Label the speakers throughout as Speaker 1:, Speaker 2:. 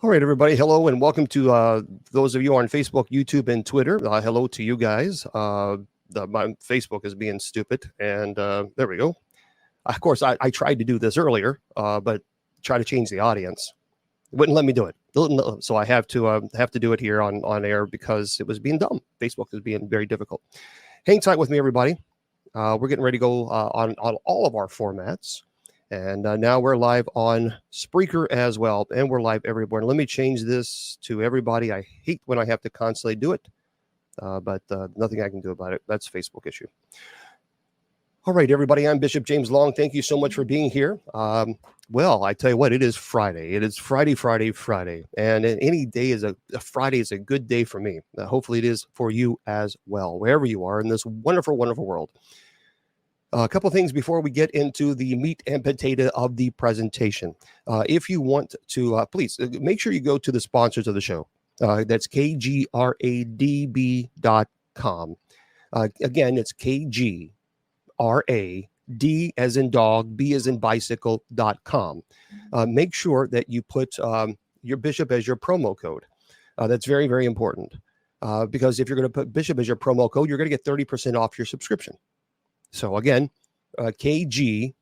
Speaker 1: All right, everybody. Hello, and welcome to those of you on Facebook, YouTube, and Twitter. Hello to you guys. My Facebook is being stupid, and there we go. Of course, I tried to do this earlier, but try to change the audience. It wouldn't let me do it, so I have to do it here on air because it was being dumb. Facebook is being very difficult. Hang tight with me, everybody. We're getting ready to go on all of our formats. And now we're live on Spreaker as well. And we're live everywhere. Let me change this to everybody. I hate when I have to constantly do it, but nothing I can do about it. That's a Facebook issue. All right, everybody. I'm Bishop James Long. Thank you so much for being here. Well, I tell you what, it is Friday. It is Friday. And any day is a Friday is a good day for me. Hopefully it is for you as well, wherever you are in this wonderful, wonderful world. A couple of things before we get into the meat and potato of the presentation. If you want to, please make sure you go to the sponsors of the show. That's kgradb.com. Again, it's KGRAD as in dog, B as in bicycle.com. Make sure that you put your Bishop as your promo code. That's very, very important because if you're going to put Bishop as your promo code, you're going to get 30% off your subscription. So again, kgradb.com.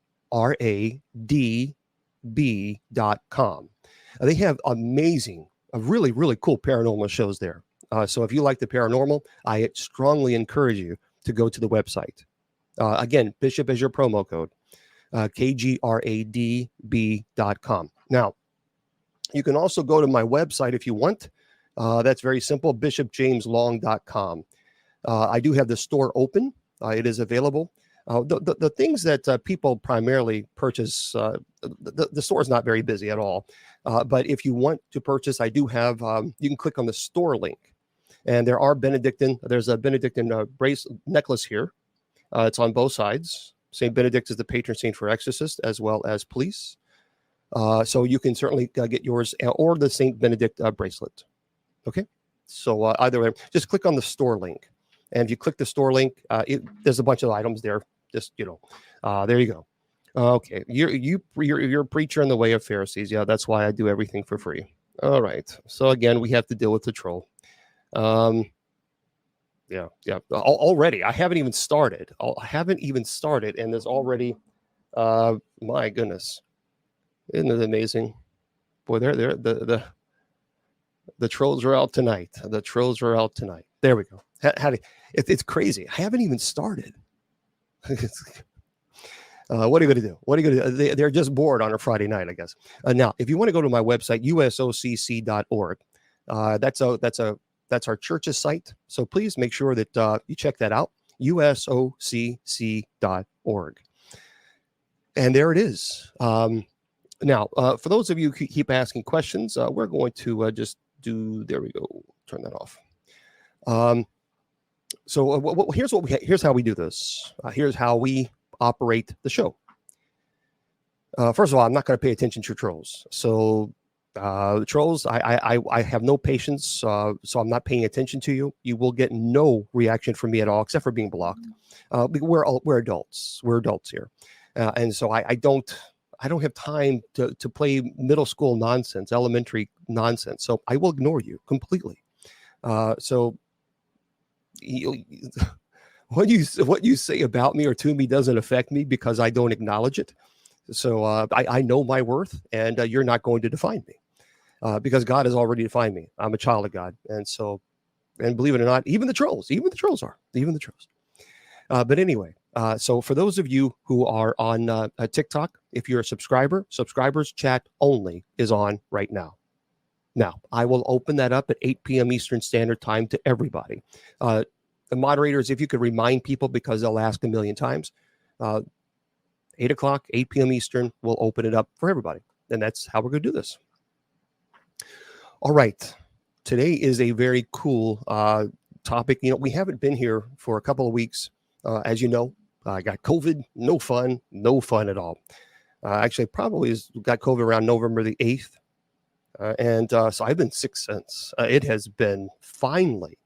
Speaker 1: They have amazing, really, really cool paranormal shows there. So if you like the paranormal, I strongly encourage you to go to the website. Again, Bishop as your promo code, kgradb.com. Now, you can also go to my website if you want. That's very simple, bishopjameslong.com. I do have the store open. It is available. The things that people primarily purchase, the store is not very busy at all. But if you want to purchase, I do have, you can click on the store link. And there's a Benedictine necklace here. It's on both sides. St. Benedict is the patron saint for exorcists as well as police. So you can certainly get yours or the St. Benedict bracelet. Okay. So either way, just click on the store link. And if you click the store link, there's a bunch of items there. Just, there you go. Okay. You're a preacher in the way of Pharisees. Yeah, that's why I do everything for free. All right. So again, we have to deal with the troll. Yeah. Already, I haven't even started. And there's already, my goodness. Isn't it amazing? Boy, the trolls are out tonight. There we go. It's crazy. I haven't even started. What are you going to do? They're just bored on a Friday night, I guess. Now, if you want to go to my website, usocc.org, that's our church's site. So please make sure that you check that out, usocc.org. And there it is. Now, for those of you who keep asking questions, we're going to just do. There we go. Turn that off. So here's how we do this. Here's how we operate the show. First of all, I'm not going to pay attention to trolls. So trolls, I have no patience. So I'm not paying attention to you. You will get no reaction from me at all, except for being blocked. We're adults. We're adults here, and so I don't have time to play middle school nonsense, elementary nonsense. So I will ignore you completely. So what you say about me or to me doesn't affect me because I don't acknowledge it. So I know my worth, and you're not going to define me because God has already defined me. I'm a child of God, and believe it or not, even the trolls are. But anyway, so for those of you who are on TikTok, if you're a subscribers chat only is on right now. Now, I will open that up at 8 p.m. Eastern Standard Time to everybody. The moderators, if you could remind people, because they'll ask a million times, 8 p.m. Eastern, we'll open it up for everybody. And that's how we're going to do this. All right. Today is a very cool topic. We haven't been here for a couple of weeks. As you know, I got COVID. No fun at all. Actually, probably got COVID around November the 8th. So I've been sick since. It has been finally,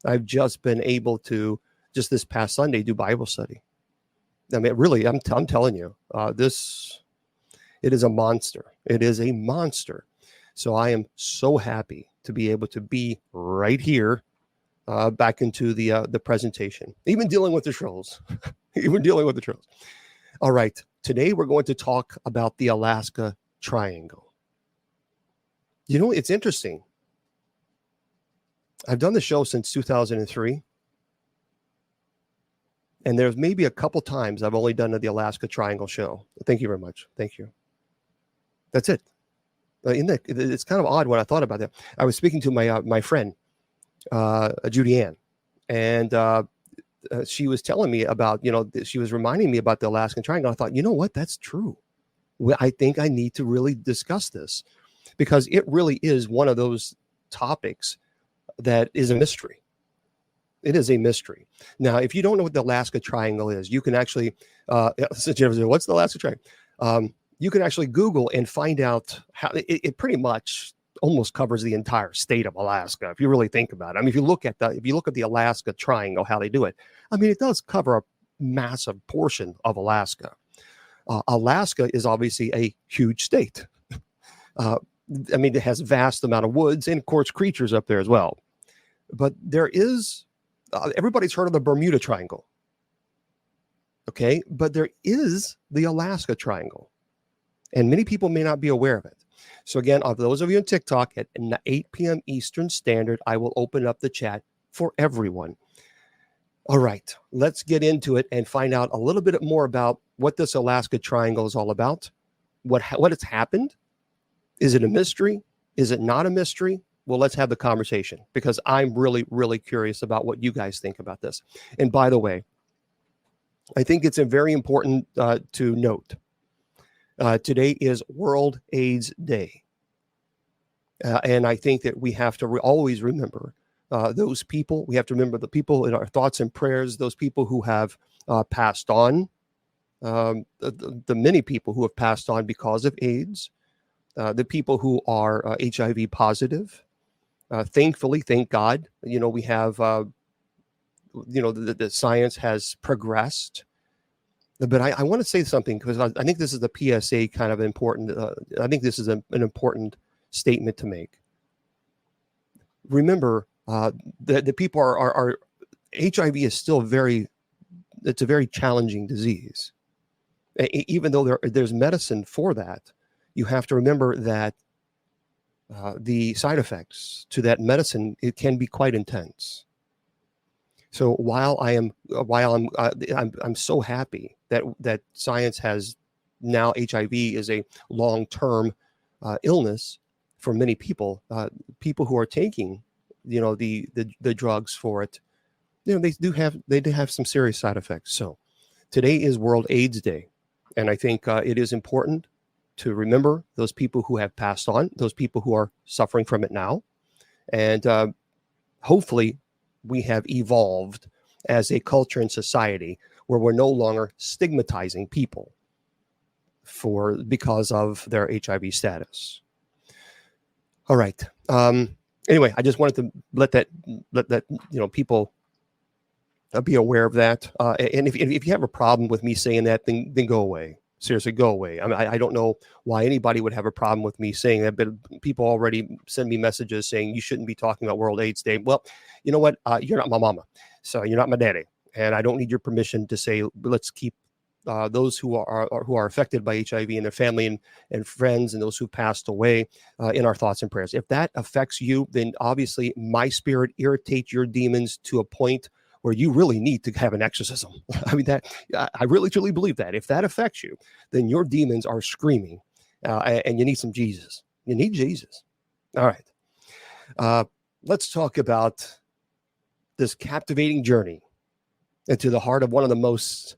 Speaker 1: I've just been able to, just this past Sunday, do Bible study. I mean, really, I'm telling you, it is a monster. It is a monster. So I am so happy to be able to be right here, back into the presentation, even dealing with the trolls, even dealing with the trolls. All right, today we're going to talk about the Alaska Triangle. You know, it's interesting. I've done the show since 2003. And there's maybe a couple times I've only done the Alaska Triangle show. Thank you very much. Thank you. That's it. It's kind of odd when I thought about that. I was speaking to my friend, Judy Ann, and she was telling me about, she was reminding me about the Alaskan Triangle. I thought, you know what? That's true. I think I need to really discuss this because it really is one of those topics that is a mystery. It is a mystery. Now, if you don't know what the Alaska Triangle is, you can actually, what's the Alaska Triangle? You can actually Google and find out how it pretty much almost covers the entire state of Alaska. If you really think about it, I mean, if you look at the Alaska Triangle, how they do it, I mean, it does cover a massive portion of Alaska. Alaska is obviously a huge state. I mean, it has a vast amount of woods and, of course, creatures up there as well. But there is, everybody's heard of the Bermuda Triangle. Okay, but there is the Alaska Triangle. And many people may not be aware of it. So again, of those of you on TikTok, at 8 p.m. Eastern Standard, I will open up the chat for everyone. All right, let's get into it and find out a little bit more about what this Alaska Triangle is all about, what has happened. Is it a mystery? Is it not a mystery? Well, let's have the conversation because I'm really, really curious about what you guys think about this. And by the way, I think it's a very important to note. Today is World AIDS Day. And I think that we have to always remember those people. We have to remember the people in our thoughts and prayers, those people who have passed on, the many people who have passed on because of AIDS, the people who are HIV positive. Thankfully, thank God, we have, the science has progressed. But I want to say something because I think this is the PSA kind of important. I think this is an important statement to make. Remember, the people are HIV is still it's a very challenging disease. Even though there's medicine for that, you have to remember that the side effects to that medicine, it can be quite intense. So while I'm so happy that science has now HIV is a long-term illness for many people, people who are taking, the drugs for it, they do have some serious side effects. So today is World AIDS Day, and I think it is important to remember those people who have passed on, those people who are suffering from it now, and hopefully we have evolved as a culture and society where we're no longer stigmatizing people because of their HIV status. All right. Anyway, I just wanted to let that people be aware of that. And if you have a problem with me saying that, then go away. Seriously, go away. I mean, I don't know why anybody would have a problem with me saying that, but people already send me messages saying you shouldn't be talking about World AIDS Day. Well, you know what? You're not my mama, so you're not my daddy, and I don't need your permission to say let's keep those who are affected by HIV and their family and friends and those who passed away in our thoughts and prayers. If that affects you, then obviously my spirit irritates your demons to a point where you really need to have an exorcism. I mean, I really truly believe that if that affects you, then your demons are screaming, and you need some Jesus. You need Jesus. All right. Let's talk about this captivating journey into the heart of one of the most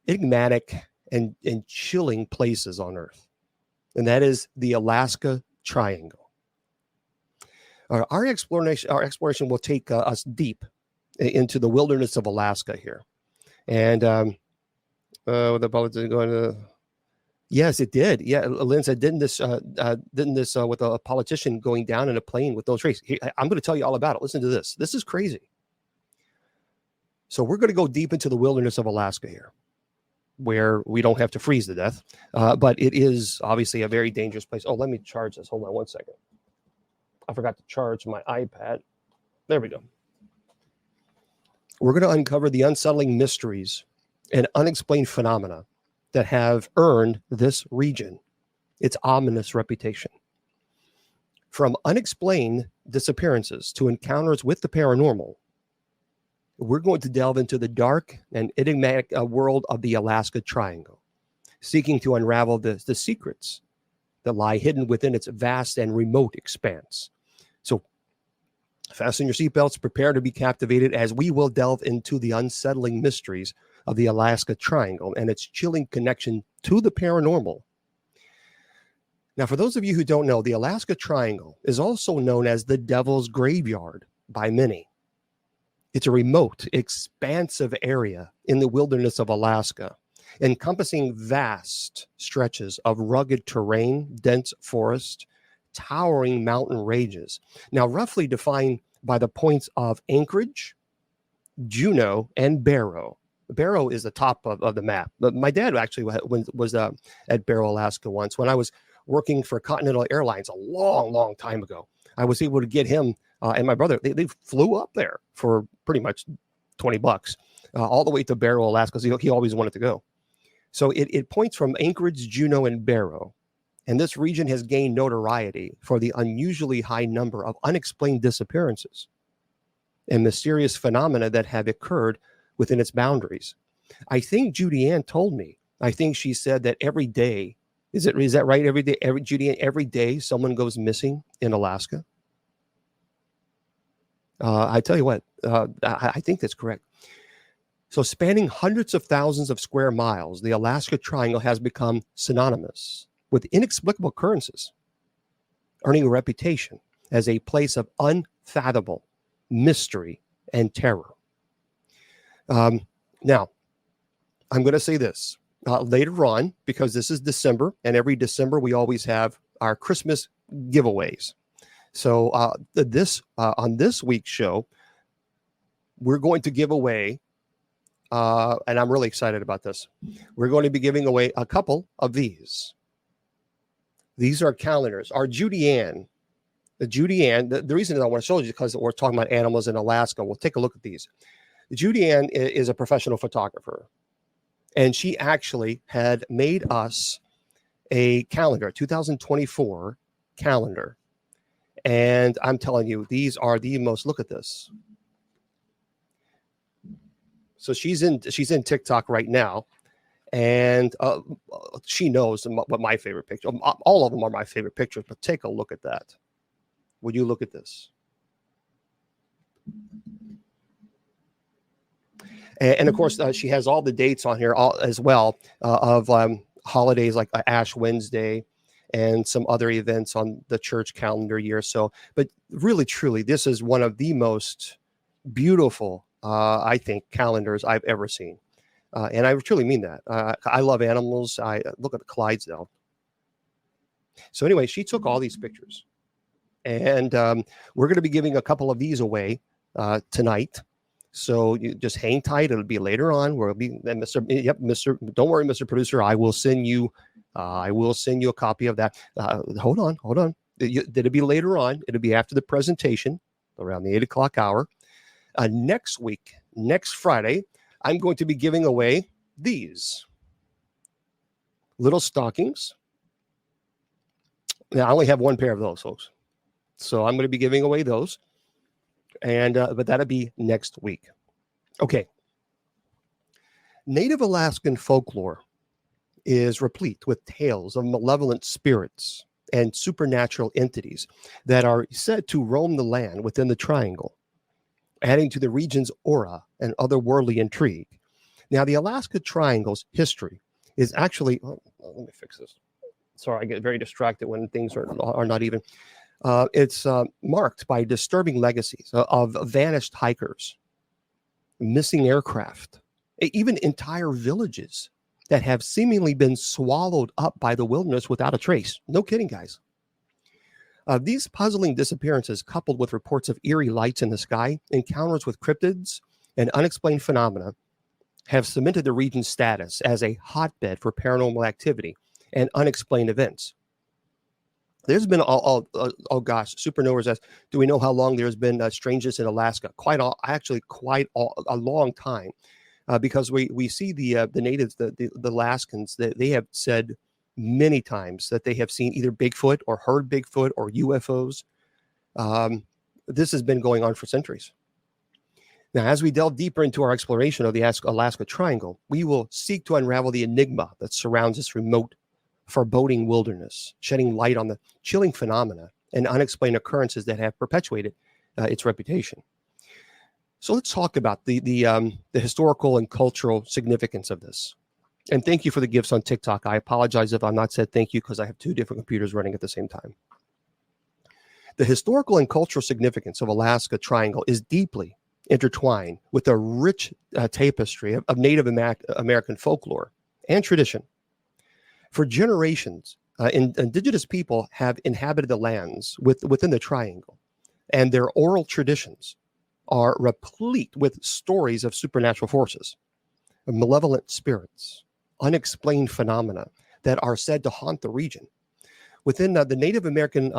Speaker 1: enigmatic and chilling places on Earth, and that is the Alaska Triangle. Our exploration will take us deep into the wilderness of Alaska here. And the politics going to, yes, it did. Yeah, Lynn said, didn't this with a politician going down in a plane with no trace? I'm going to tell you all about it. Listen to this. This is crazy. So we're going to go deep into the wilderness of Alaska here. where we don't have to freeze to death. But it is obviously a very dangerous place. Oh, let me charge this. Hold on one second. I forgot to charge my iPad. There we go. We're going to uncover the unsettling mysteries and unexplained phenomena that have earned this region its ominous reputation. From unexplained disappearances to encounters with the paranormal, we're going to delve into the dark and enigmatic world of the Alaskan Triangle, seeking to unravel the secrets that lie hidden within its vast and remote expanse. So fasten your seatbelts, prepare to be captivated as we will delve into the unsettling mysteries of the Alaska Triangle and its chilling connection to the paranormal. Now, for those of you who don't know, the Alaska Triangle is also known as the Devil's Graveyard by many. It's a remote, expansive area in the wilderness of Alaska, encompassing vast stretches of rugged terrain, dense forest, towering mountain ranges. Now, roughly defined by the points of Anchorage, Juneau, and Barrow. Barrow is the top of the map. But my dad actually was at Barrow, Alaska once. When I was working for Continental Airlines a long, long time ago, I was able to get him and my brother. They flew up there for pretty much $20 all the way to Barrow, Alaska. So he always wanted to go. So it points from Anchorage, Juneau, and Barrow. And this region has gained notoriety for the unusually high number of unexplained disappearances and mysterious phenomena that have occurred within its boundaries. I think Judy Ann told me, I think she said that every day, is that right? Every day, Judy Ann, every day someone goes missing in Alaska. I tell you what, I think that's correct. So spanning hundreds of thousands of square miles, the Alaska Triangle has become synonymous with inexplicable occurrences, earning a reputation as a place of unfathomable mystery and terror. Now, I'm going to say this later on, because this is December, and every December we always have our Christmas giveaways. So on this week's show, we're going to give away, and I'm really excited about this. We're going to be giving away a couple of these. These are calendars. Our Judy Ann, the reason that I want to show you is because we're talking about animals in Alaska. We'll take a look at these. Judy Ann is a professional photographer, and she actually had made us a calendar, 2024 calendar. And I'm telling you, these are the most, look at this. So she's in TikTok right now, and she knows what my favorite picture, all of them are my favorite pictures, but take a look at that. Would you look at this? And of course, she has all the dates on here as well of holidays like Ash Wednesday and some other events on the church calendar year. So, but really, truly, this is one of the most beautiful, I think, calendars I've ever seen. And I truly mean that. I love animals. I look at the Clydesdale. So anyway, she took all these pictures. And we're going to be giving a couple of these away tonight. So you just hang tight. It'll be later on. We'll be, and Mr. Don't worry, Mr. Producer. I will send you a copy of that. Hold on. It'll be later on. It'll be after the presentation, around the 8 o'clock hour. Next week, next Friday, I'm going to be giving away these little stockings. Now, I only have one pair of those, folks. So I'm going to be giving away those. And but that'll be next week. Okay. Native Alaskan folklore is replete with tales of malevolent spirits and supernatural entities that are said to roam the land within the triangle, adding to the region's aura and otherworldly intrigue. Now, the Alaska Triangle's history is actually, let me fix this. Sorry, I get very distracted when things are not even. It's marked by disturbing legacies of vanished hikers, missing aircraft, even entire villages that have seemingly been swallowed up by the wilderness without a trace. No kidding, guys. These puzzling disappearances, coupled with reports of eerie lights in the sky, encounters with cryptids, and unexplained phenomena, have cemented the region's status as a hotbed for paranormal activity and unexplained events. There's been, oh gosh, supernovas. Do we know how long there's been strangeness in Alaska? Quite a long time, because we see the natives, the Alaskans, that they have said many times that they have seen either Bigfoot or heard Bigfoot or UFOs. This has been going on for centuries. Now, as we delve deeper into our exploration of the Alaska Triangle, we will seek to unravel the enigma that surrounds this remote, foreboding wilderness, shedding light on the chilling phenomena and unexplained occurrences that have perpetuated its reputation. So let's talk about the historical and cultural significance of this. And thank you for the gifts on TikTok. I apologize if I'm not said thank you, because I have two different computers running at the same time. The historical and cultural significance of Alaska Triangle is deeply intertwined with a rich tapestry of Native American folklore and tradition. For generations, indigenous people have inhabited the lands within the triangle, and their oral traditions are replete with stories of supernatural forces, of malevolent spirits, unexplained phenomena that are said to haunt the region. Within the Native American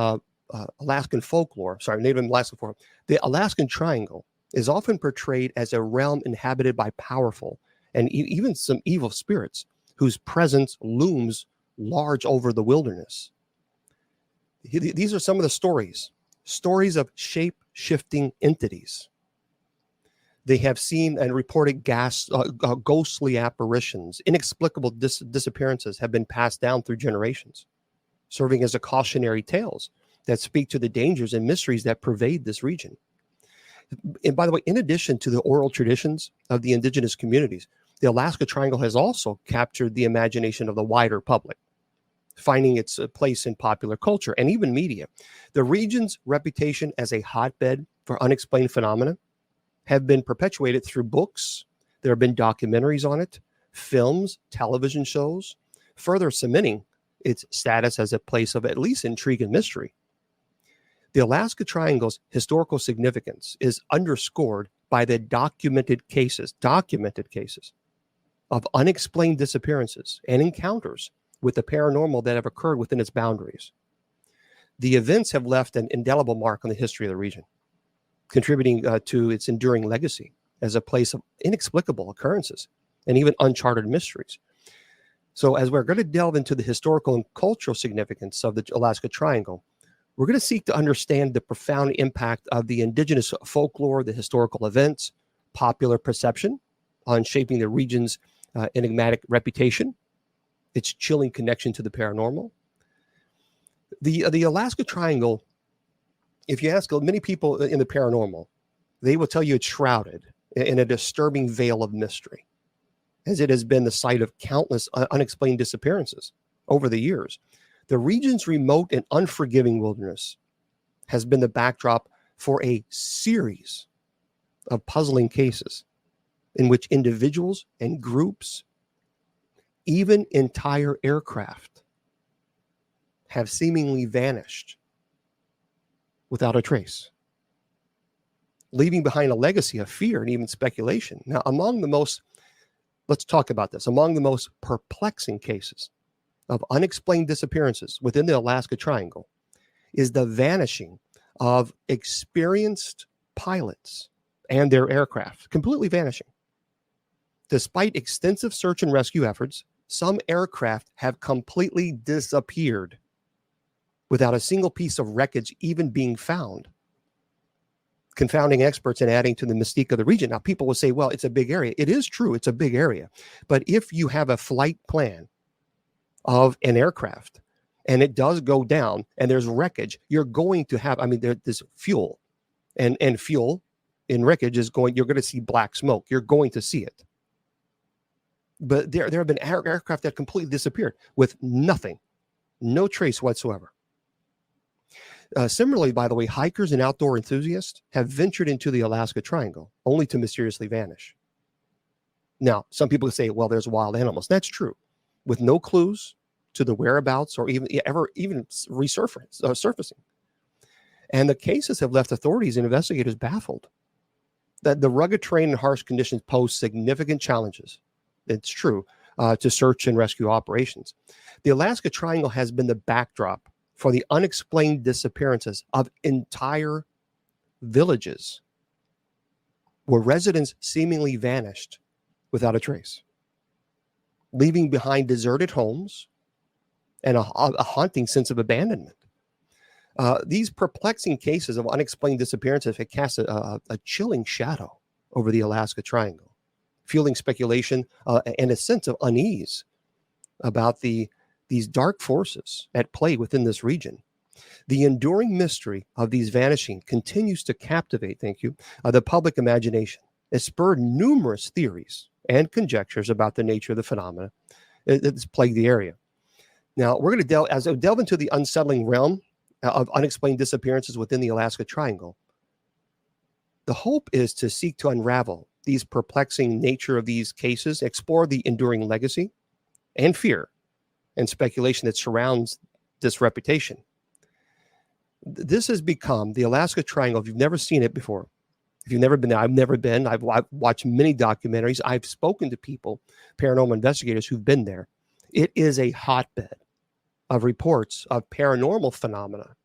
Speaker 1: Alaskan folklore, the Alaskan Triangle is often portrayed as a realm inhabited by powerful and even some evil spirits whose presence looms large over the wilderness. These are some of the stories of shape-shifting entities. They have seen and reported ghostly apparitions. Inexplicable disappearances have been passed down through generations, serving as a cautionary tales that speak to the dangers and mysteries that pervade this region. And by the way, in addition to the oral traditions of the indigenous communities, the Alaska Triangle has also captured the imagination of the wider public, finding its place in popular culture and even media. The region's reputation as a hotbed for unexplained phenomena have been perpetuated through books. There have been documentaries on it, films, television shows, further cementing its status as a place of at least intrigue and mystery. The Alaska Triangle's historical significance is underscored by the documented cases of unexplained disappearances and encounters with the paranormal that have occurred within its boundaries. The events have left an indelible mark on the history of the region, contributing to its enduring legacy as a place of inexplicable occurrences and even uncharted mysteries. So as we're going to delve into the historical and cultural significance of the Alaska Triangle, we're going to seek to understand the profound impact of the indigenous folklore, the historical events, popular perception on shaping the region's enigmatic reputation, its chilling connection to the paranormal. The Alaska Triangle, if you ask many people in the paranormal, they will tell you it's shrouded in a disturbing veil of mystery, as it has been the site of countless unexplained disappearances over the years. The region's remote and unforgiving wilderness has been the backdrop for a series of puzzling cases in which individuals and groups, even entire aircraft, have seemingly vanished without a trace, leaving behind a legacy of fear and even speculation. Now, let's talk about this. Among the most perplexing cases of unexplained disappearances within the Alaska Triangle is the vanishing of experienced pilots and their aircraft, completely vanishing. Despite extensive search and rescue efforts, some aircraft have completely disappeared without a single piece of wreckage even being found, confounding experts and adding to the mystique of the region. Now, people will say, well, it's a big area. It is true, it's a big area. But if you have a flight plan of an aircraft and it does go down and there's wreckage, you're going to have, there's fuel, and fuel in wreckage you're going to see black smoke. You're going to see it. But there have been aircraft that completely disappeared with nothing, no trace whatsoever. Similarly, by the way, hikers and outdoor enthusiasts have ventured into the Alaska Triangle only to mysteriously vanish. Now, some people say, well, there's wild animals. That's true, with no clues to the whereabouts or even surfacing. And the cases have left authorities and investigators baffled. that the rugged terrain and harsh conditions pose significant challenges. It's true, to search and rescue operations. The Alaska Triangle has been the backdrop for the unexplained disappearances of entire villages where residents seemingly vanished without a trace, leaving behind deserted homes and a haunting sense of abandonment. These perplexing cases of unexplained disappearances have cast a chilling shadow over the Alaska Triangle, fueling speculation and a sense of unease about these dark forces at play within this region. The enduring mystery of these vanishing continues to captivate, the public imagination. It spurred numerous theories and conjectures about the nature of the phenomena that's plagued the area. Now, we're going to delve into the unsettling realm of unexplained disappearances within the Alaska Triangle. The hope is to seek to unravel these perplexing nature of these cases, explore the enduring legacy and fear and speculation that surrounds this reputation. This has become the Alaska Triangle. If you've never seen it before, if you've never been there, I've never been. I've watched many documentaries. I've spoken to people, paranormal investigators who've been there. It is a hotbed of reports of paranormal phenomena.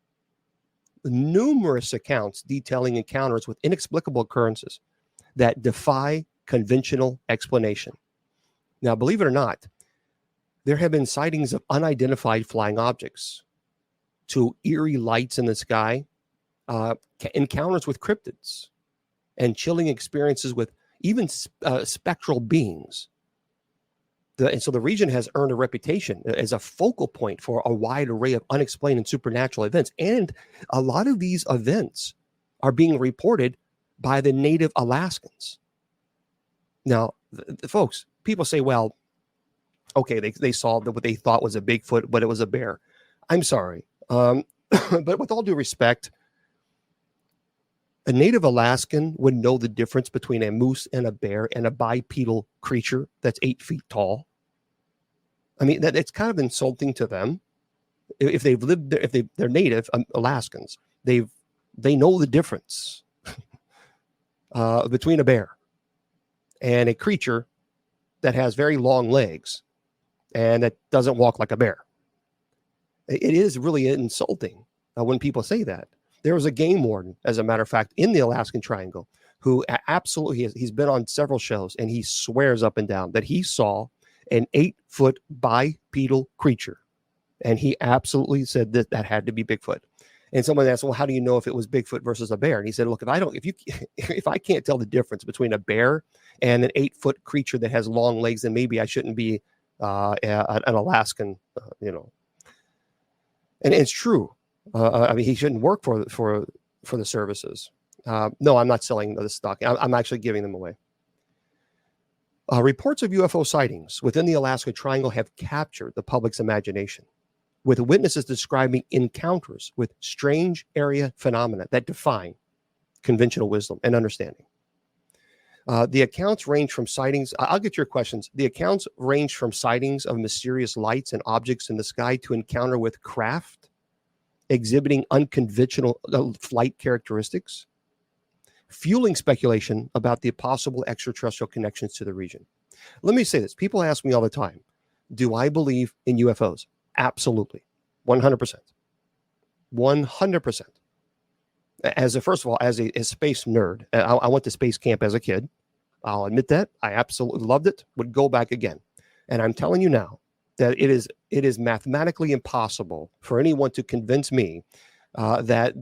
Speaker 1: Numerous accounts detailing encounters with inexplicable occurrences that defy conventional explanation. Now, believe it or not, there have been sightings of unidentified flying objects, to eerie lights in the sky, encounters with cryptids, and chilling experiences with even spectral beings. And so the region has earned a reputation as a focal point for a wide array of unexplained and supernatural events. And a lot of these events are being reported by the native Alaskans. Now, folks, people say, well, okay, they saw what they thought was a Bigfoot, but it was a bear. I'm sorry. But with all due respect, a native Alaskan would know the difference between a moose and a bear and a bipedal creature that's 8 feet tall. I mean, it's kind of insulting to them. If they've lived there, they're native Alaskans, they know the difference between a bear and a creature that has very long legs and that doesn't walk like a bear. It is really insulting when people say that. There was a game warden, as a matter of fact, in the Alaskan Triangle, who absolutely he's been on several shows, and he swears up and down that he saw an 8-foot bipedal creature, and he absolutely said that had to be Bigfoot. And someone asked, "Well, how do you know if it was Bigfoot versus a bear?" And he said, "Look, if I can't tell the difference between a bear and an 8-foot creature that has long legs, then maybe I shouldn't be an Alaskan, And it's true. I mean, he shouldn't work for the services. No, I'm not selling the stock. I'm actually giving them away. Reports of UFO sightings within the Alaska Triangle have captured the public's imagination, with witnesses describing encounters with strange area phenomena that defy conventional wisdom and understanding. The accounts range from sightings. I'll get your questions. The accounts range from sightings of mysterious lights and objects in the sky to encounter with craft exhibiting unconventional flight characteristics, fueling speculation about the possible extraterrestrial connections to the region. Let me say this. People ask me all the time, do I believe in UFOs? Absolutely. 100%. 100%. First of all, as a space nerd, I went to space camp as a kid. I'll admit that. I absolutely loved it. Would go back again. And I'm telling you now that it is mathematically impossible for anyone to convince me that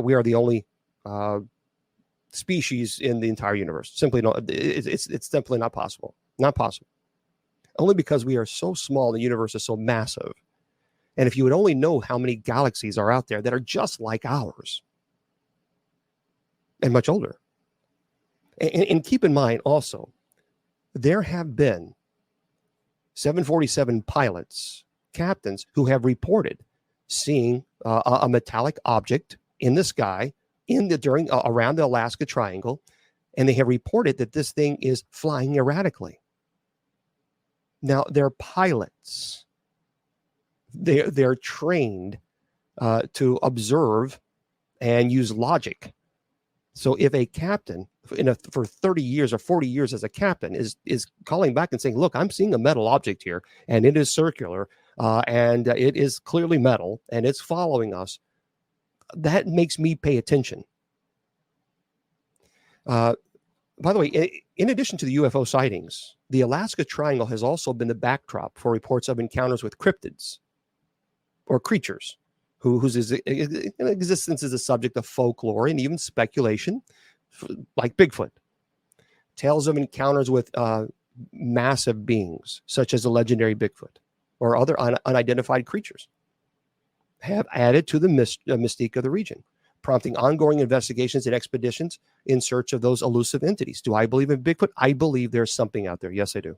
Speaker 1: we are the only species in the entire universe. Simply no. It's simply not possible. Not possible. Only because we are so small, the universe is so massive. And if you would only know how many galaxies are out there that are just like ours and much older. And keep in mind also, there have been 747 pilots, captains, who have reported seeing a metallic object in the sky around the Alaska Triangle, and they have reported that this thing is flying erratically. Now, they're pilots. They're trained to observe and use logic So if a captain for 30 years or 40 years as a captain is calling back and saying, look, I'm seeing a metal object here and it is circular and it is clearly metal and it's following us, that makes me pay attention. By the way, in addition to the UFO sightings, the Alaska Triangle has also been the backdrop for reports of encounters with cryptids or creatures whose existence is a subject of folklore and even speculation, like Bigfoot. Tales of encounters with massive beings, such as the legendary Bigfoot or other unidentified creatures, have added to the mystique of the region, prompting ongoing investigations and expeditions in search of those elusive entities. Do I believe in Bigfoot? I believe there's something out there. Yes, I do.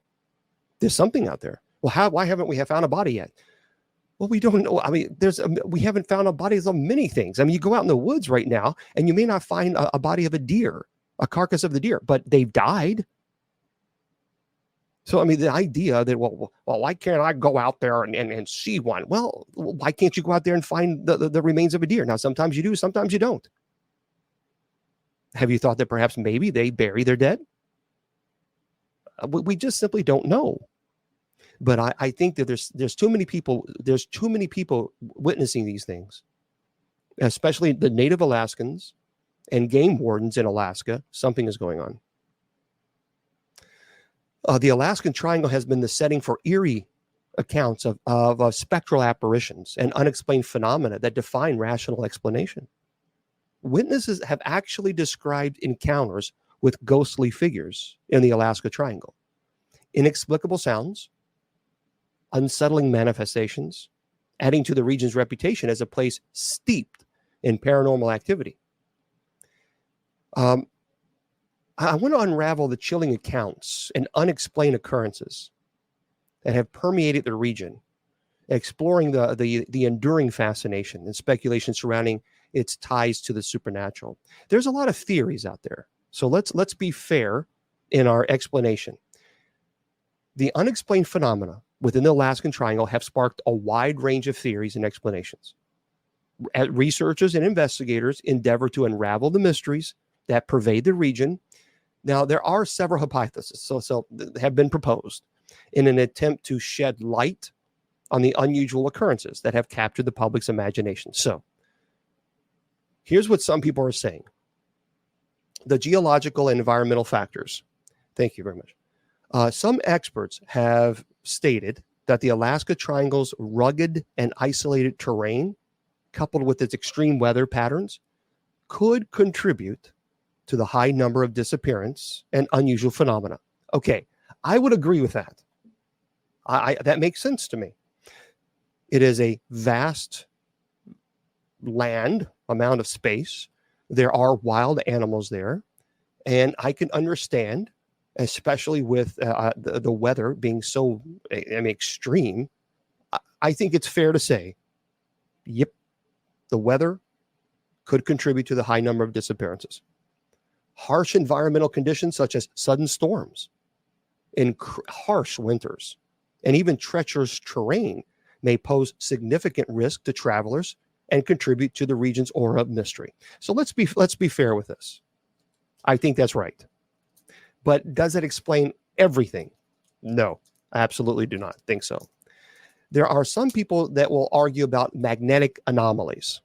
Speaker 1: There's something out there. Well, why haven't we found a body yet? Well, we don't know. I mean, we haven't found a bodies of many things. I mean, you go out in the woods right now and you may not find a body of a deer, a carcass of the deer, but they've died. So, I mean, the idea that, well, why can't I go out there and see one? Well, why can't you go out there and find the remains of a deer? Now, sometimes you do, sometimes you don't. Have you thought that perhaps maybe they bury their dead? We just simply don't know. But I think that there's too many people witnessing these things, especially the native Alaskans and game wardens in Alaska. Something is going on. The Alaskan Triangle has been the setting for eerie accounts of spectral apparitions and unexplained phenomena that define rational explanation. Witnesses have actually described encounters with ghostly figures in the Alaska Triangle. Inexplicable sounds, unsettling manifestations, adding to the region's reputation as a place steeped in paranormal activity. I want to unravel the chilling accounts and unexplained occurrences that have permeated the region, exploring the enduring fascination and speculation surrounding its ties to the supernatural. There's a lot of theories out there, so let's be fair in our explanation. The unexplained phenomena within the Alaskan Triangle have sparked a wide range of theories and explanations. Researchers and investigators endeavor to unravel the mysteries that pervade the region. Now, there are several hypotheses so have been proposed in an attempt to shed light on the unusual occurrences that have captured the public's imagination. So, here's what some people are saying. The geological and environmental factors. Thank you very much. Some experts have stated that the Alaska Triangle's rugged and isolated terrain, coupled with its extreme weather patterns, could contribute to the high number of disappearance and unusual phenomena. Okay, I would agree with that. That makes sense to me. It is a vast amount of space. There are wild animals there, and I can understand, especially with the weather being so extreme. I think it's fair to say, yep, the weather could contribute to the high number of disappearances. Harsh environmental conditions such as sudden storms, in harsh winters, and even treacherous terrain may pose significant risk to travelers and contribute to the region's aura of mystery. So let's be fair with this. I think that's right. But does it explain everything? No, I absolutely do not think so. There are some people that will argue about magnetic anomalies.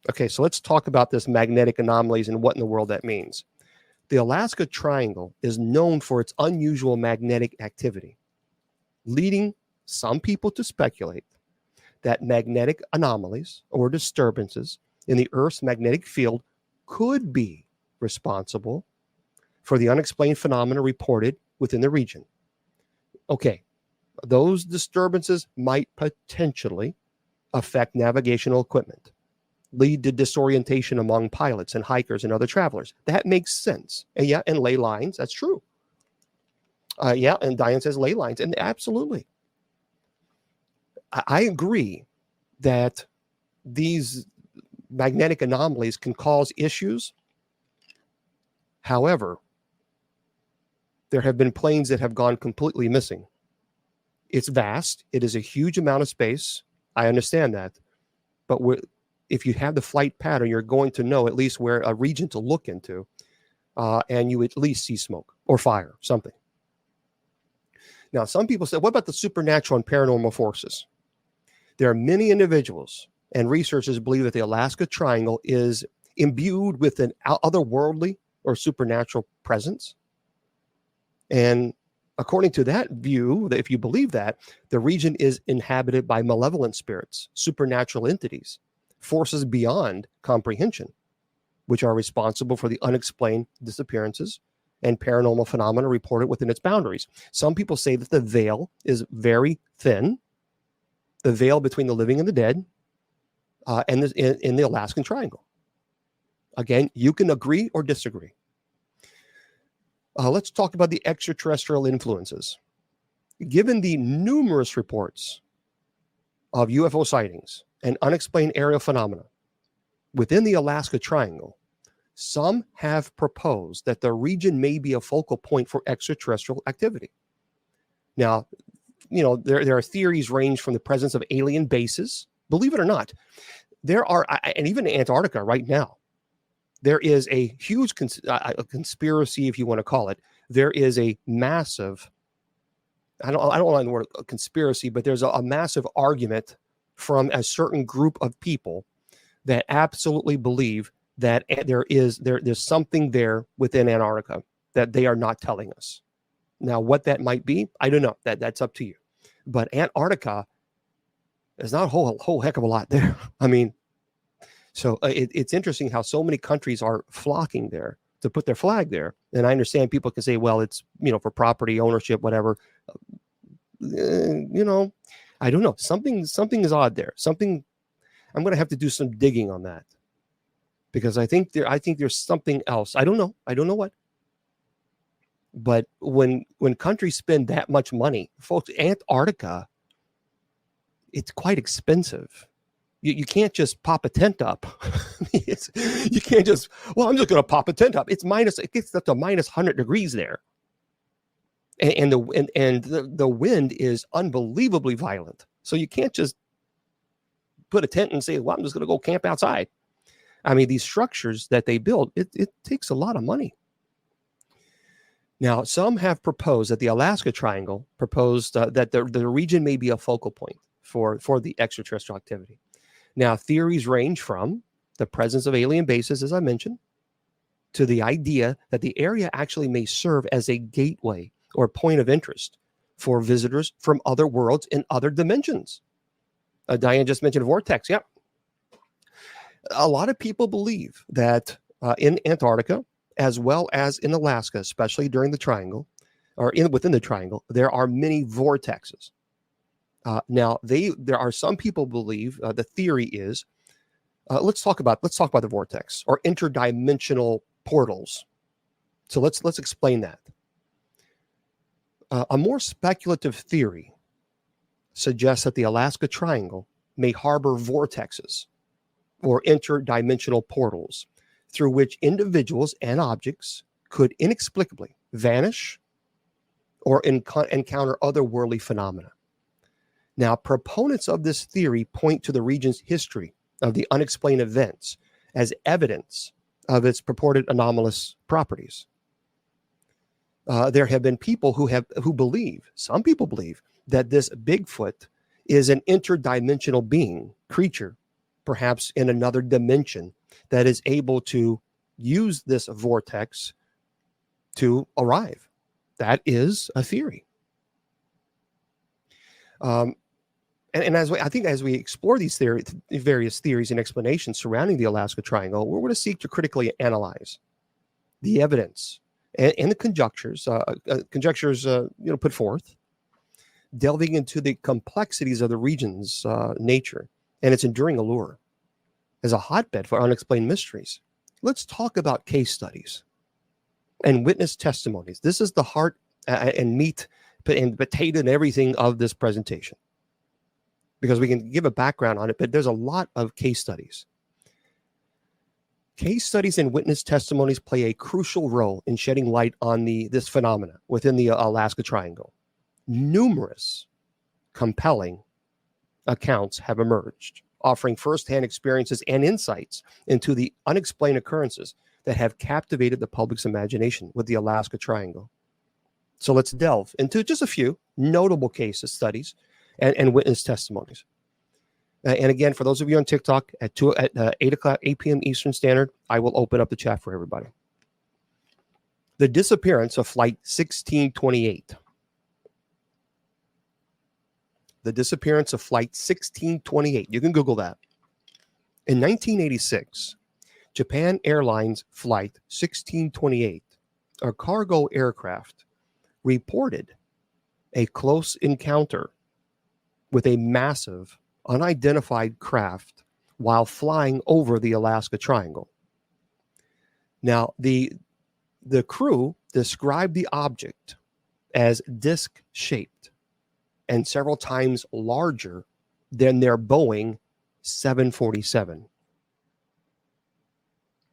Speaker 1: Okay, so let's talk about this magnetic anomalies and what in the world that means. The Alaska Triangle is known for its unusual magnetic activity, leading some people to speculate that magnetic anomalies or disturbances in the Earth's magnetic field could be responsible for the unexplained phenomena reported within the region. Okay, those disturbances might potentially affect navigational equipment, lead to disorientation among pilots and hikers and other travelers. That makes sense. And ley lines, that's true. And Diane says ley lines, and absolutely. I agree that these magnetic anomalies can cause issues. However, there have been planes that have gone completely missing. It's vast. It is a huge amount of space. I understand that. But if you have the flight pattern, you're going to know at least where a region to look into, and you at least see smoke or fire, something. Now, some people say, what about the supernatural and paranormal forces? There are many individuals and researchers believe that the Alaska Triangle is imbued with an otherworldly or supernatural presence. And according to that view, that if you believe that, the region is inhabited by malevolent spirits, supernatural entities, forces beyond comprehension, which are responsible for the unexplained disappearances and paranormal phenomena reported within its boundaries. Some people say that the veil is very thin, the veil between the living and the dead, and in the Alaskan Triangle. Again, you can agree or disagree. Let's talk about the extraterrestrial influences. Given the numerous reports of UFO sightings and unexplained aerial phenomena within the Alaska Triangle, some have proposed that the region may be a focal point for extraterrestrial activity. Now, there are theories range from the presence of alien bases. Believe it or not, there are, and even in Antarctica right now, there is a huge conspiracy, if you want to call it. There is a massive, I don't like the word conspiracy, but there's a massive argument from a certain group of people that absolutely believe that there's something there within Antarctica that they are not telling us. Now, what that might be, I don't know. That's up to you. But Antarctica, there's not a whole heck of a lot there. I mean, so it's interesting how so many countries are flocking there to put their flag there. And I understand people can say, well, it's, for property ownership, whatever. I don't know. Something is odd there. I'm going to have to do some digging on that, because I think there's something else. I don't know what. But when countries spend that much money, folks, Antarctica, it's quite expensive. You can't just pop a tent up. You can't just, I'm just going to pop a tent up. It gets up to minus 100 degrees there. And the wind is unbelievably violent. So you can't just put a tent and say, well, I'm just going to go camp outside. I mean, these structures that they build, it takes a lot of money. Now, some have proposed that the Alaska Triangle that the region may be a focal point for the extraterrestrial activity. Now, theories range from the presence of alien bases, as I mentioned, to the idea that the area actually may serve as a gateway or point of interest for visitors from other worlds in other dimensions. Diane just mentioned a vortex. Yeah. A lot of people believe that in Antarctica, as well as in Alaska, especially during the Triangle, or within the Triangle, there are many vortexes. Now, there are some people believe the theory is, let's talk about the vortex or interdimensional portals. So let's explain that. A more speculative theory suggests that the Alaska Triangle may harbor vortexes or interdimensional portals through which individuals and objects could inexplicably vanish or encounter otherworldly phenomena. Now, proponents of this theory point to the region's history of the unexplained events as evidence of its purported anomalous properties. There have been people some people believe that this Bigfoot is an interdimensional creature, perhaps in another dimension, that is able to use this vortex to arrive. That is a theory. And as we explore these various theories and explanations surrounding the Alaska Triangle, we're going to seek to critically analyze the evidence and the conjectures put forth, delving into the complexities of the region's nature and its enduring allure as a hotbed for unexplained mysteries. Let's talk about case studies and witness testimonies. This is the heart and meat and potato and everything of this presentation, because we can give a background on it, but there's a lot of case studies. Case studies and witness testimonies play a crucial role in shedding light on this phenomena within the Alaska Triangle. Numerous compelling accounts have emerged offering firsthand experiences and insights into the unexplained occurrences that have captivated the public's imagination with the Alaska Triangle. So let's delve into just a few notable cases, studies, and witness testimonies. And again, for those of you on TikTok, at 8 p.m. Eastern Standard, I will open up the chat for everybody. The disappearance of Flight 1628. The disappearance of Flight 1628. You can Google that. In 1986, Japan Airlines Flight 1628, a cargo aircraft, reported a close encounter with a massive, unidentified craft while flying over the Alaska Triangle. Now, the crew described the object as disc-shaped and several times larger than their Boeing 747.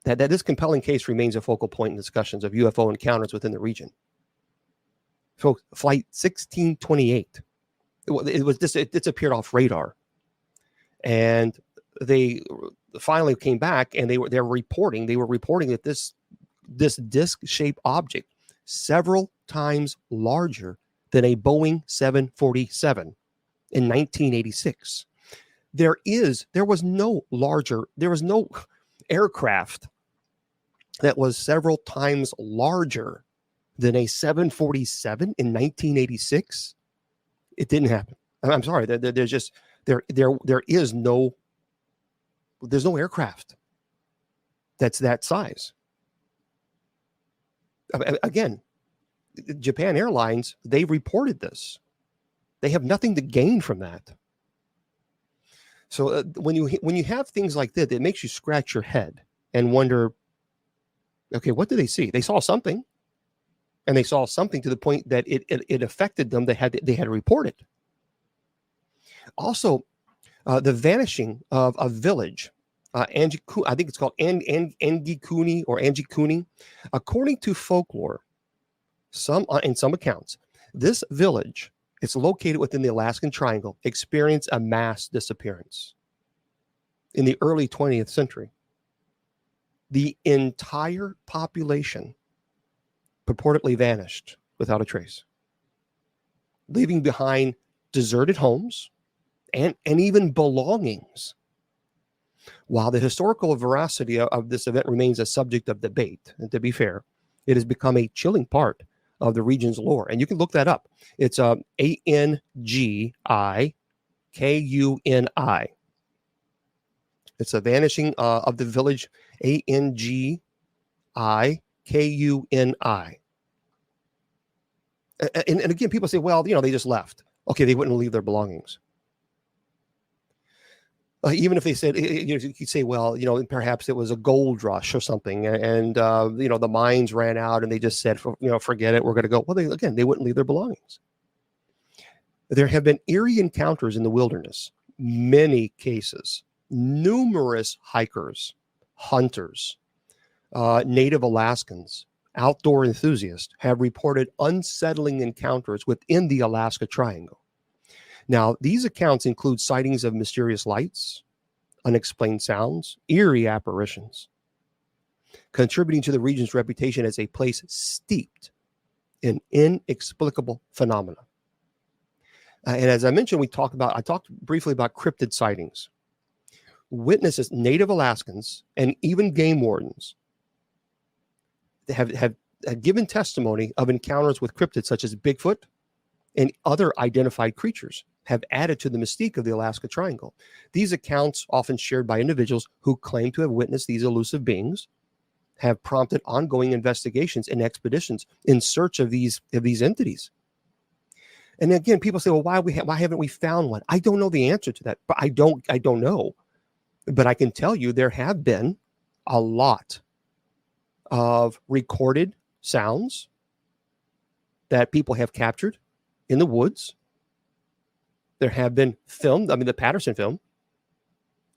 Speaker 1: That this compelling case remains a focal point in discussions of UFO encounters within the region. So, Flight 1628, it disappeared off radar, and they finally came back, and they were reporting that this disc-shaped object, several times larger than a Boeing 747 in 1986. There was no aircraft that was several times larger than a 747 in 1986. It didn't happen. I'm sorry. There's no aircraft that's that size. Again, Japan Airlines, they reported this. They have nothing to gain from that. So when you have things like that, it makes you scratch your head and wonder, okay, what did they see? They saw something, and they saw something to the point that it affected them. They had to report it. Also, the vanishing of a village, I think it's called Angikuni or Angikuni. According to folklore, in some accounts, this village, it's located within the Alaskan Triangle, experienced a mass disappearance in the early 20th century. The entire population purportedly vanished without a trace, leaving behind deserted homes and even belongings. While the historical veracity of this event remains a subject of debate, and to be fair, it has become a chilling part of the region's lore. And you can look that up. It's Angikuni. It's a vanishing of the village, Angikuni. And again, people say, well, they just left. Okay, they wouldn't leave their belongings. Even if they said, you could say, well, perhaps it was a gold rush or something, and the mines ran out, and they just said, forget it, we're going to go. Well, they wouldn't leave their belongings. There have been eerie encounters in the wilderness, many cases, numerous hikers, hunters, native Alaskans, outdoor enthusiasts have reported unsettling encounters within the Alaska Triangle. Now, these accounts include sightings of mysterious lights, unexplained sounds, eerie apparitions, contributing to the region's reputation as a place steeped in inexplicable phenomena. And as I mentioned, I talked briefly about cryptid sightings. Witnesses, native Alaskans, and even game wardens have given testimony of encounters with cryptids such as Bigfoot and other identified creatures, have added to the mystique of the Alaska Triangle. These accounts, often shared by individuals who claim to have witnessed these elusive beings, have prompted ongoing investigations and expeditions in search of these entities. And again, people say, well, why haven't we found one? I don't know the answer to that, but I don't know. But I can tell you there have been a lot of recorded sounds that people have captured in the woods. There have been filmed, the Patterson film.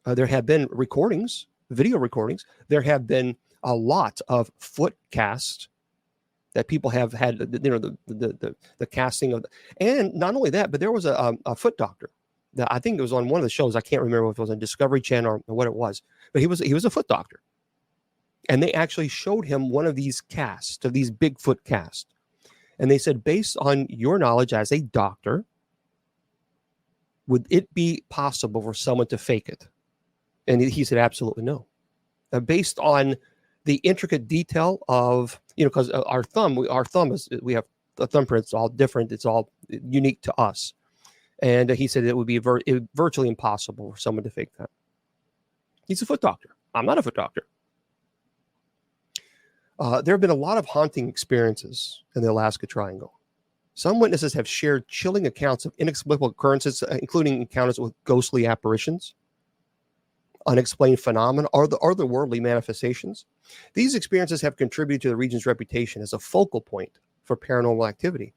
Speaker 1: There have been recordings, video recordings. There have been a lot of foot casts that people have had, the casting of, and not only that, but there was a foot doctor I think it was on one of the shows. I can't remember if it was on Discovery Channel or what it was, but he was a foot doctor. And they actually showed him one of these casts, of these Bigfoot casts. And they said, based on your knowledge as a doctor, would it be possible for someone to fake it? And he said, absolutely no. Based on the intricate detail of, because our thumb is, we have a thumbprint, it's all different. It's all unique to us. And he said it would be virtually impossible for someone to fake that. He's a foot doctor. I'm not a foot doctor. There have been a lot of haunting experiences in the Alaska Triangle. Some witnesses have shared chilling accounts of inexplicable occurrences, including encounters with ghostly apparitions, unexplained phenomena, or the otherworldly manifestations. These experiences have contributed to the region's reputation as a focal point for paranormal activity.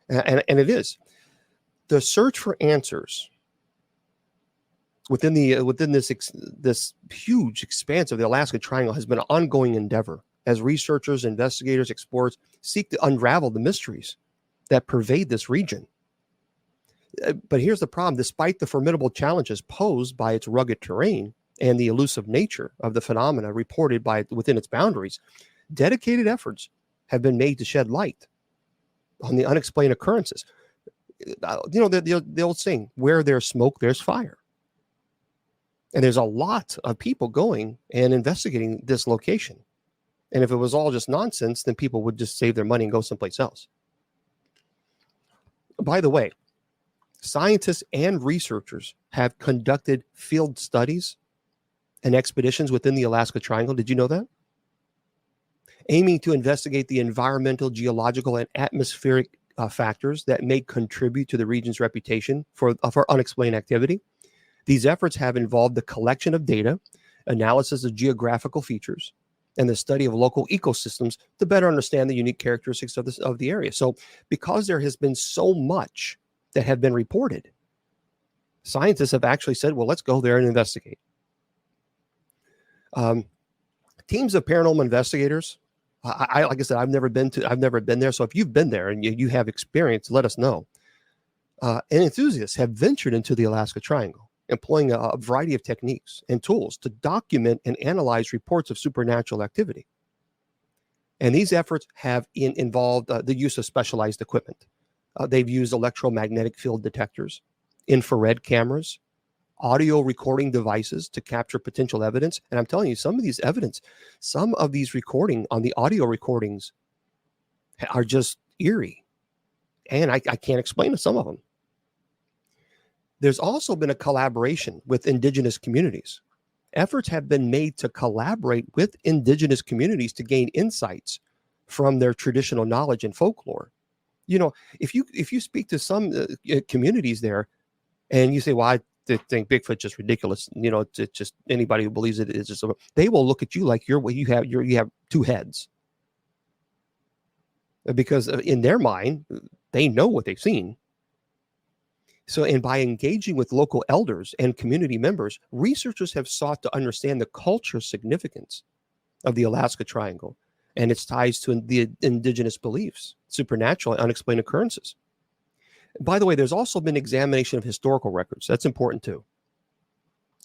Speaker 1: And it is. The search for answers within this huge expanse of the Alaska Triangle has been an ongoing endeavor as researchers, investigators, explorers seek to unravel the mysteries that pervade this region. But here's the problem. Despite the formidable challenges posed by its rugged terrain and the elusive nature of the phenomena reported within its boundaries, dedicated efforts have been made to shed light on the unexplained occurrences. The old saying, where there's smoke, there's fire. And there's a lot of people going and investigating this location. And if it was all just nonsense, then people would just save their money and go someplace else. By the way, scientists and researchers have conducted field studies and expeditions within the Alaska Triangle. Did you know that? Aiming to investigate the environmental, geological, and atmospheric factors that may contribute to the region's reputation for unexplained activity. These efforts have involved the collection of data, analysis of geographical features, and the study of local ecosystems to better understand the unique characteristics of the area. So because there has been so much that have been reported, scientists have actually said, well, let's go there and investigate. Teams of paranormal investigators, like I said, I've never been there. So if you've been there and you have experience, let us know. And enthusiasts have ventured into the Alaska Triangle, employing a variety of techniques and tools to document and analyze reports of supernatural activity. And these efforts have involved the use of specialized equipment. They've used electromagnetic field detectors, infrared cameras, audio recording devices to capture potential evidence. And I'm telling you, some of these recording on the audio recordings are just eerie. And I can't explain some of them. There's also been a collaboration with indigenous communities. Efforts have been made to collaborate with indigenous communities to gain insights from their traditional knowledge and folklore. If you speak to some communities there and you say, well, I think Bigfoot's just ridiculous, it's just anybody who believes it is just, they will look at you like you have two heads. Because in their mind, they know what they've seen. So, and by engaging with local elders and community members, researchers have sought to understand the cultural significance of the Alaska Triangle and its ties to the indigenous beliefs, supernatural and unexplained occurrences. By the way, there's also been examination of historical records. That's important too.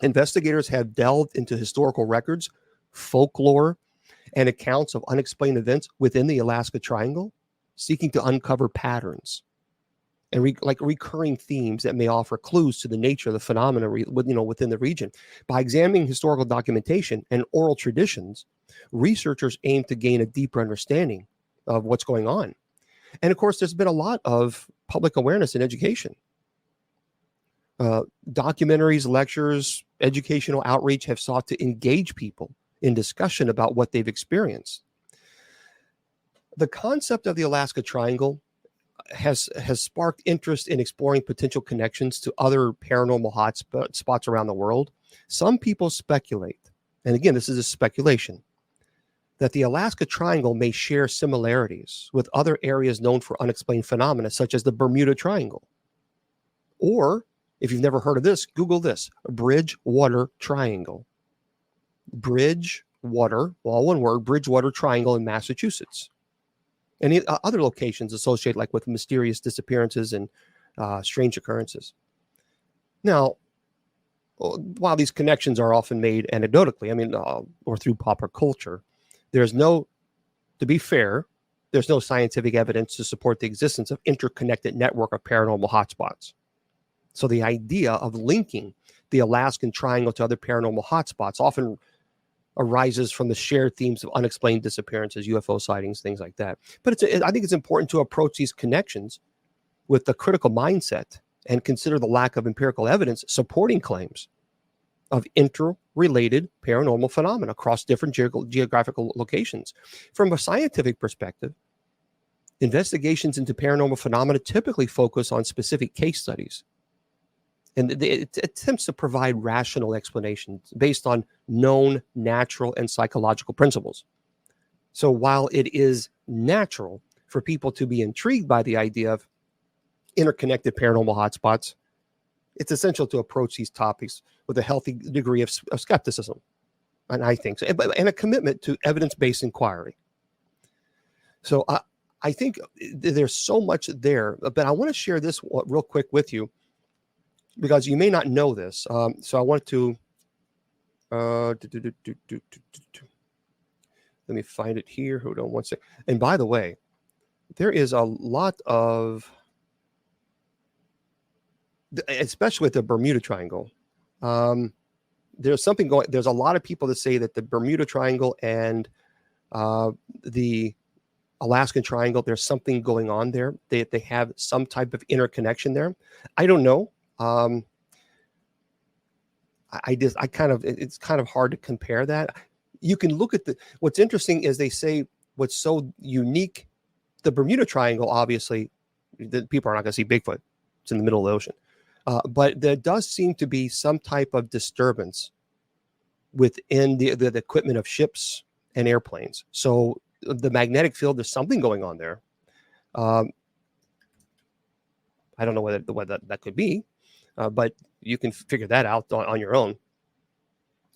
Speaker 1: Investigators have delved into historical records, folklore, and accounts of unexplained events within the Alaska Triangle, seeking to uncover patterns and recurring themes that may offer clues to the nature of the phenomena within the region. By examining historical documentation and oral traditions, researchers aim to gain a deeper understanding of what's going on. And of course, there's been a lot of public awareness and education. Documentaries, lectures, educational outreach have sought to engage people in discussion about what they've experienced. The concept of the Alaska Triangle has sparked interest in exploring potential connections to other paranormal hotspots around the world. Some people speculate, and again, this is a speculation, that the Alaska Triangle may share similarities with other areas known for unexplained phenomena, such as the Bermuda Triangle. Or, if you've never heard of this, Google this, Bridgewater Triangle. Bridgewater, all one word, Bridgewater Triangle in Massachusetts. And other locations associated with mysterious disappearances and strange occurrences. Now, while these connections are often made anecdotally, or through popular culture, to be fair, there's no scientific evidence to support the existence of interconnected network of paranormal hotspots. So the idea of linking the Alaskan Triangle to other paranormal hotspots often arises from the shared themes of unexplained disappearances, UFO sightings, things like that. But I think it's important to approach these connections with the critical mindset and consider the lack of empirical evidence supporting claims of interrelated paranormal phenomena across different geographical locations. From a scientific perspective, investigations into paranormal phenomena typically focus on specific case studies, and it attempts to provide rational explanations based on known natural and psychological principles. So while it is natural for people to be intrigued by the idea of interconnected paranormal hotspots, it's essential to approach these topics with a healthy degree of skepticism, and I think so, and a commitment to evidence-based inquiry. So I think there's so much there, but I want to share this real quick with you, because you may not know this. So I want to let me find it here. Hold on one second. And by the way, there is a lot of, especially with the Bermuda Triangle, there's something going. There's a lot of people that say that the Bermuda Triangle and the Alaskan Triangle, there's something going on there. They have some type of interconnection there. I don't know. It's kind of hard to compare that. You can look at what's interesting is they say what's so unique, the Bermuda Triangle, obviously, the people are not going to see Bigfoot. It's in the middle of the ocean. But there does seem to be some type of disturbance within the equipment of ships and airplanes. So the magnetic field, there's something going on there. I don't know what that could be, but you can figure that out on your own.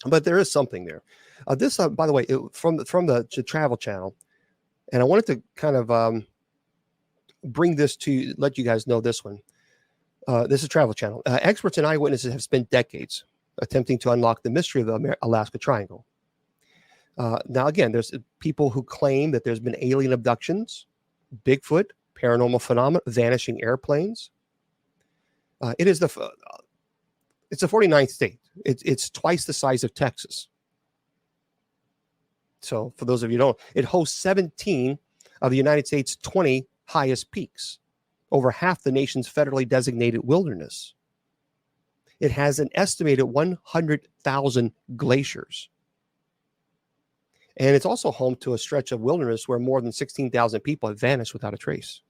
Speaker 1: But there is something there. This, by the way, from the Travel Channel, and I wanted to kind of bring this to let you guys know this one. This is Travel Channel. Experts and eyewitnesses have spent decades attempting to unlock the mystery of the Alaska Triangle. Now, again, there's people who claim that there's been alien abductions, Bigfoot, paranormal phenomena, vanishing airplanes. It's the 49th state. It's twice the size of Texas. So for those of you who don't, it hosts 17 of the United States' 20 highest peaks, over half the nation's federally designated wilderness. It has an estimated 100,000 glaciers. And it's also home to a stretch of wilderness where more than 16,000 people have vanished without a trace.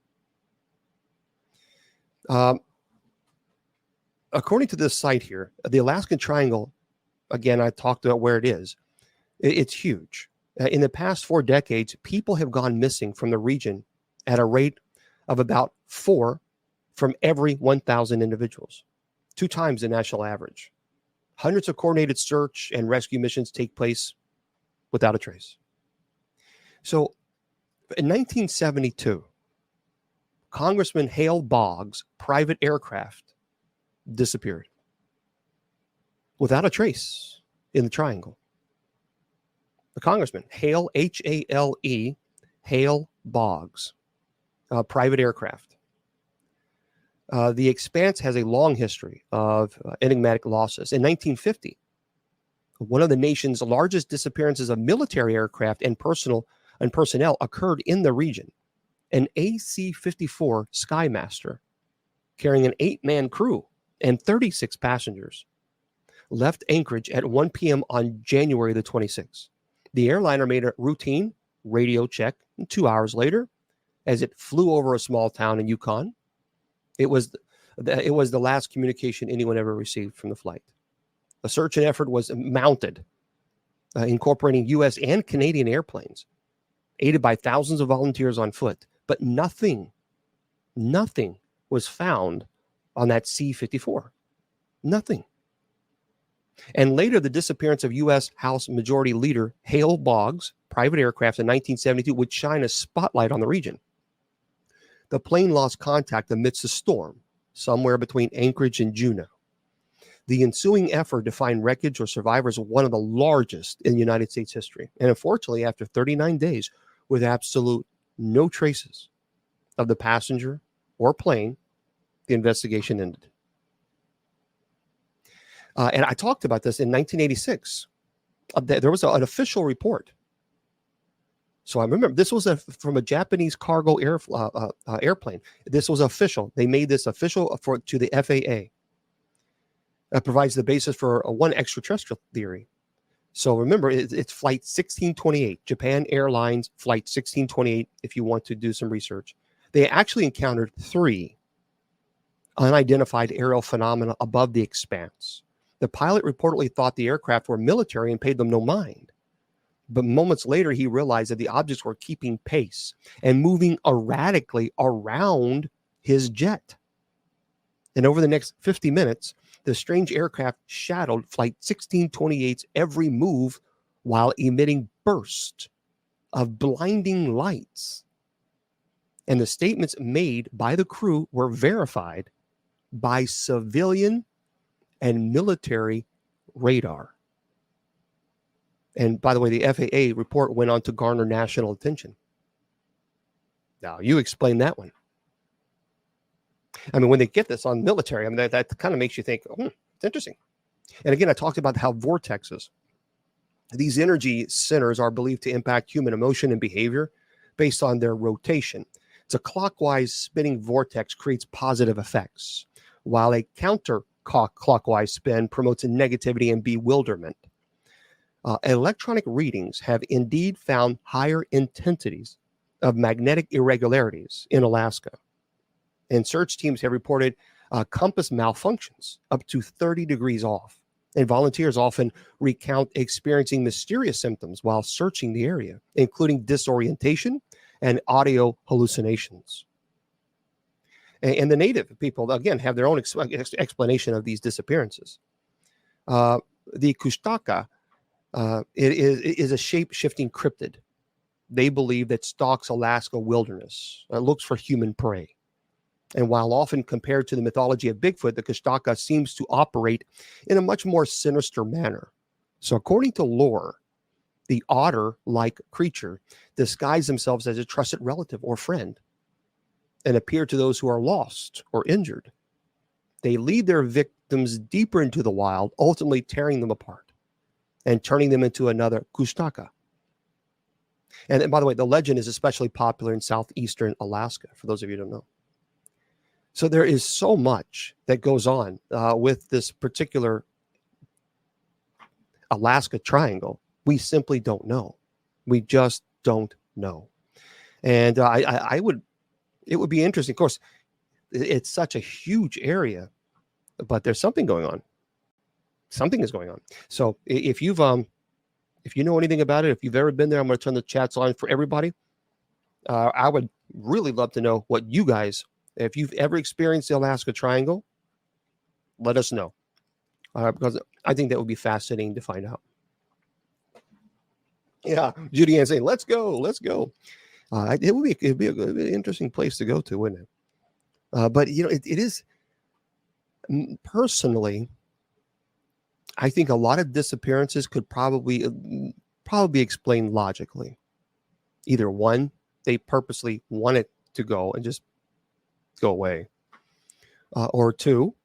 Speaker 1: According to this site here, the Alaskan Triangle, again, I talked about where it is. It's huge. In the past 4 decades, people have gone missing from the region at a rate of about 4 from every 1,000 individuals, 2 times the national average. Hundreds of coordinated search and rescue missions take place without a trace. So in 1972, Congressman Hale Boggs' private aircraft disappeared without a trace in the triangle. The congressman, Hale, H-A-L-E, Hale Boggs, private aircraft. The Expanse has a long history of enigmatic losses. In 1950, one of the nation's largest disappearances of military aircraft and personnel occurred in the region. An AC-54 Skymaster carrying an 8-man crew and 36 passengers left Anchorage at 1 p.m. on January the 26th. The airliner made a routine radio check 2 hours later as it flew over a small town in Yukon. It was the last communication anyone ever received from the flight. A search and effort was mounted, incorporating U.S. and Canadian airplanes, aided by thousands of volunteers on foot. But nothing was found on that C-54. Nothing. And later, the disappearance of U.S. House Majority Leader Hale Boggs' private aircraft in 1972 would shine a spotlight on the region. The plane lost contact amidst a storm somewhere between Anchorage and Juneau. The ensuing effort to find wreckage or survivors was one of the largest in United States history. And unfortunately, after 39 days, with absolute no traces of the passenger or plane, the investigation ended. And I talked about this in 1986. There was an official report. So I remember this was from a Japanese cargo airplane. This was official. They made this official to the FAA. That provides the basis for one extraterrestrial theory. So remember, it's Flight 1628, Japan Airlines Flight 1628, if you want to do some research. They actually encountered 3 unidentified aerial phenomena above the expanse. The pilot reportedly thought the aircraft were military and paid them no mind. But moments later, he realized that the objects were keeping pace and moving erratically around his jet. And over the next 50 minutes, the strange aircraft shadowed Flight 1628's every move while emitting bursts of blinding lights. And the statements made by the crew were verified by civilian and military radar. And by the way, the FAA report went on to garner national attention. Now, you explain that one. I mean, when they get this on military, I mean, that kind of makes you think, it's interesting. And again, I talked about how vortexes, these energy centers, are believed to impact human emotion and behavior based on their rotation. It's a clockwise spinning vortex creates positive effects, while a counter-clockwise spin promotes negativity and bewilderment. Electronic readings have indeed found higher intensities of magnetic irregularities in Alaska. And search teams have reported compass malfunctions up to 30 degrees off. And volunteers often recount experiencing mysterious symptoms while searching the area, including disorientation and audio hallucinations. And the native people, again, have their own explanation of these disappearances. The Kushtaka it is a shape-shifting cryptid. They believe that stalks Alaska wilderness, looks for human prey. And while often compared to the mythology of Bigfoot, the Kushtaka seems to operate in a much more sinister manner. So according to lore, the otter-like creature disguise themselves as a trusted relative or friend and appear to those who are lost or injured. They lead their victims deeper into the wild, ultimately tearing them apart and turning them into another Kushtaka. And by the way, the legend is especially popular in southeastern Alaska, for those of you who don't know. So there is so much that goes on with this particular Alaska Triangle. We simply don't know. We just don't know. And it would be interesting. Of course, it's such a huge area, but there's something going on. Something is going on. So if you know anything about it, if you've ever been there, I'm going to turn the chats on for everybody. I would really love to know what you guys, if you've ever experienced the Alaska Triangle, let us know. Because I think that would be fascinating to find out. Yeah, Judy Ann saying, let's go. It would be a interesting place to go to, wouldn't it? But, it is, personally, I think a lot of disappearances could probably be explained logically. Either one, they purposely wanted to go and just go away. Or two,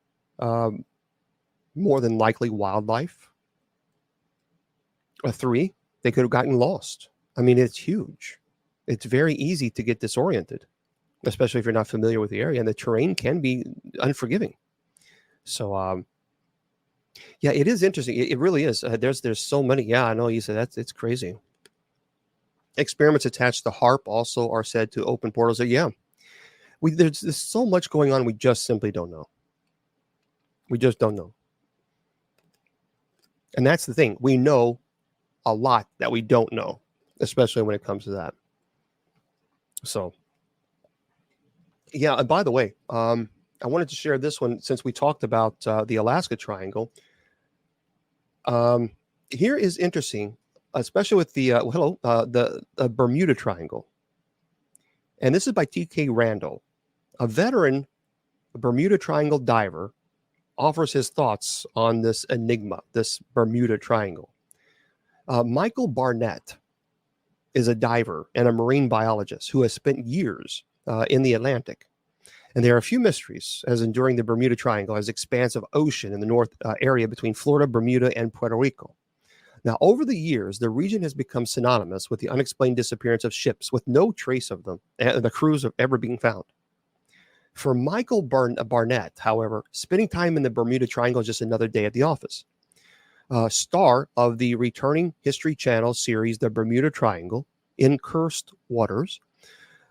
Speaker 1: more than likely wildlife. Or three, they could have gotten lost. I mean, it's huge. It's very easy to get disoriented, especially if you're not familiar with the area, and the terrain can be unforgiving. So, yeah, it is interesting. It really is. There's so many. Yeah, I know you said it's crazy. Experiments attached to HARP also are said to open portals. Yeah, there's so much going on. We just simply don't know. We just don't know. And that's the thing. We know a lot that we don't know, especially when it comes to that. So, yeah. And by the way, I wanted to share this one since we talked about the Alaska Triangle. Here is interesting, especially with the Bermuda Triangle. And this is by T.K. Randall, a veteran Bermuda Triangle diver offers his thoughts on this enigma, this Bermuda Triangle. Michael Barnett is a diver and a marine biologist who has spent years in the Atlantic. And there are a few mysteries as enduring the Bermuda Triangle as expansive ocean in the north area between Florida, Bermuda, and Puerto Rico. Now, over the years, the region has become synonymous with the unexplained disappearance of ships with no trace of them, the crews of ever being found. For Michael Barnett, however, spending time in the Bermuda Triangle is just another day at the office. Star of the returning History Channel series, The Bermuda Triangle, in Cursed Waters,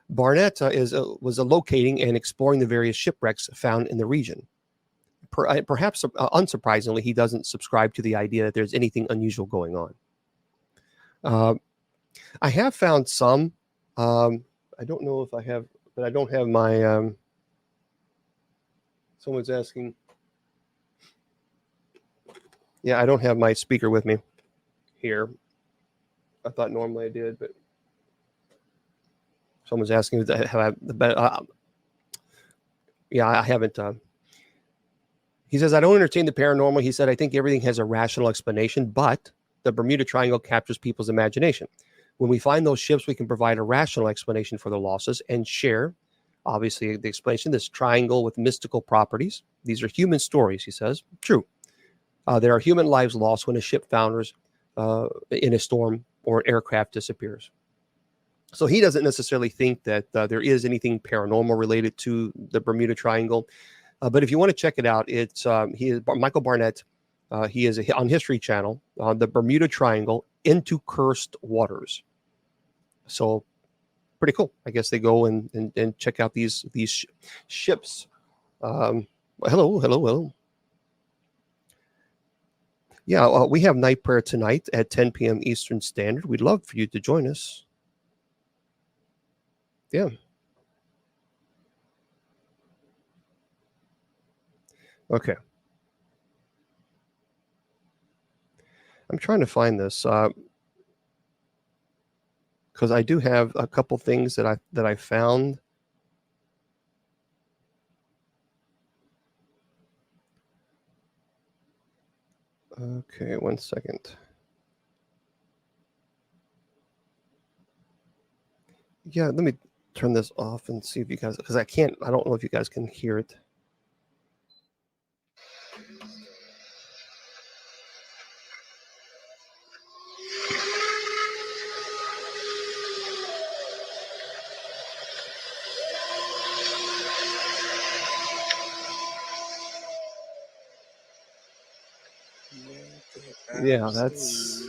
Speaker 1: Barnett was locating and exploring the various shipwrecks found in the region. Perhaps unsurprisingly, he doesn't subscribe to the idea that there's anything unusual going on. I have found some. I don't know if I have, but I don't have my. Someone's asking. Yeah, I don't have my speaker with me here. I thought normally I did, but someone's asking if I have the. Yeah, I haven't. He says, I don't entertain the paranormal. He said, I think everything has a rational explanation, but the Bermuda Triangle captures people's imagination. When we find those ships, we can provide a rational explanation for the losses and share, obviously, the explanation, this triangle with mystical properties. These are human stories, he says. True. There are human lives lost when a ship founders in a storm or an aircraft disappears. So he doesn't necessarily think that there is anything paranormal related to the Bermuda Triangle. But if you want to check it out, it's he is Michael Barnett. He is on History Channel on the Bermuda Triangle into Cursed Waters. So pretty cool. I guess they go and check out these ships. Hello. Yeah, we have night prayer tonight at 10 p.m. Eastern Standard. We'd love for you to join us. Yeah. Okay. I'm trying to find this because I do have a couple things that I found. Okay, 1 second. Yeah, let me turn this off and see if you guys, because I don't know if you guys can hear it. Yeah, that's.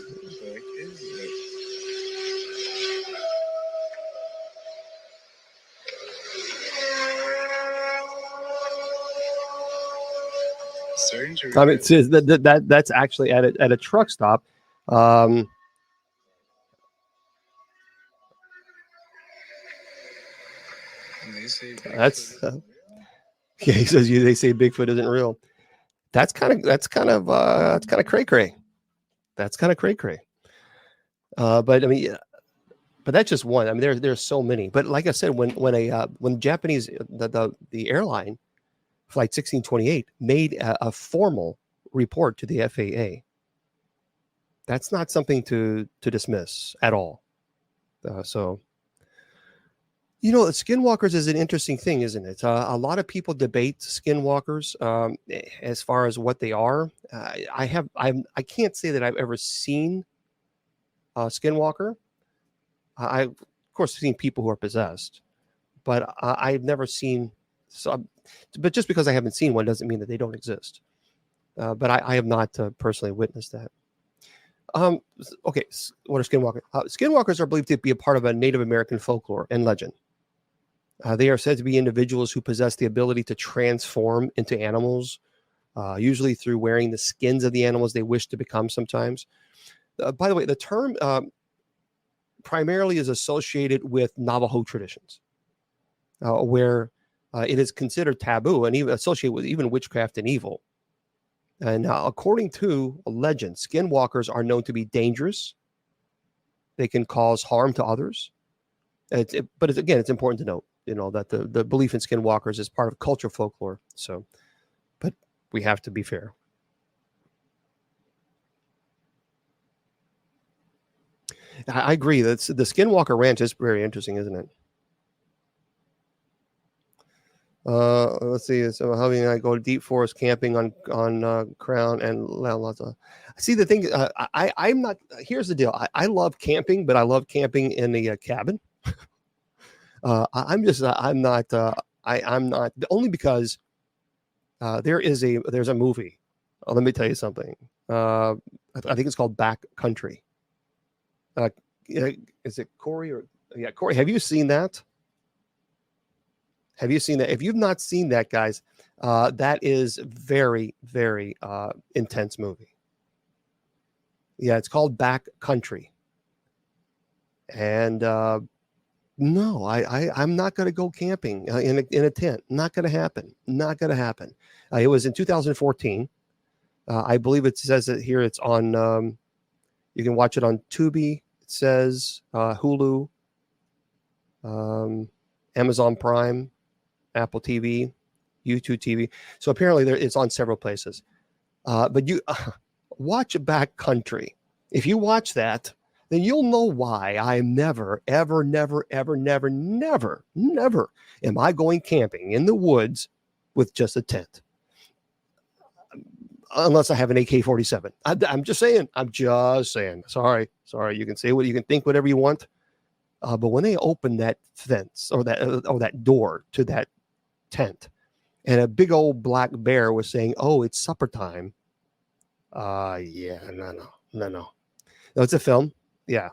Speaker 1: I mean, that's actually at a truck stop. That's yeah. He says they say Bigfoot isn't real. That's kind of cray cray. That's kind of cray cray. But I mean, yeah, but that's just one. I mean, there's so many. But like I said, when Japanese the airline Flight 1628 made a formal report to the FAA, that's not something to dismiss at all. So, skinwalkers is an interesting thing, isn't it? A lot of people debate skinwalkers as far as what they are. I can't say that I've ever seen a skinwalker. I, of course, seen people who are possessed, but I've never seen. But just because I haven't seen one doesn't mean that they don't exist. But I have not personally witnessed that. Okay, what are skinwalkers? Skinwalkers are believed to be a part of a Native American folklore and legend. They are said to be individuals who possess the ability to transform into animals, usually through wearing the skins of the animals they wish to become sometimes. By the way, the term primarily is associated with Navajo traditions, where it is considered taboo and even associated with even witchcraft and evil. And according to a legend, skinwalkers are known to be dangerous. They can cause harm to others. But it's important to note, that the belief in skinwalkers is part of culture folklore. So, but We have to be fair. I agree. That's the Skinwalker Ranch is very interesting, isn't it? Let's see. So Hubby and I go deep forest camping on Crown and lots of. See the thing. I'm not. Here's the deal. I love camping, but I love camping in the cabin. I'm just. I'm not. I'm not only because there's a movie. Let me tell you something. I think it's called Back Country. Is it Corey or yeah Corey? Have you seen that? Have you seen that? If you've not seen that, guys, that is very, very intense movie. Yeah, it's called Back Country. And no, I'm not going to go camping in a tent. Not going to happen. Not going to happen. It was in 2014. I believe it says it here. It's on. You can watch it on Tubi. It says Hulu, Amazon Prime, Apple TV, YouTube TV. So apparently it's on several places. But you watch Back Country. If you watch that, then you'll know why I am never, ever, never, ever, never, never, never am I going camping in the woods with just a tent. Unless I have an AK-47. I'm just saying. I'm just saying. Sorry. You can say what you can think, whatever you want. But when they open that fence or that door to that tent, and a big old black bear was saying, "Oh, it's supper time." Yeah, no. It's a film. Yeah,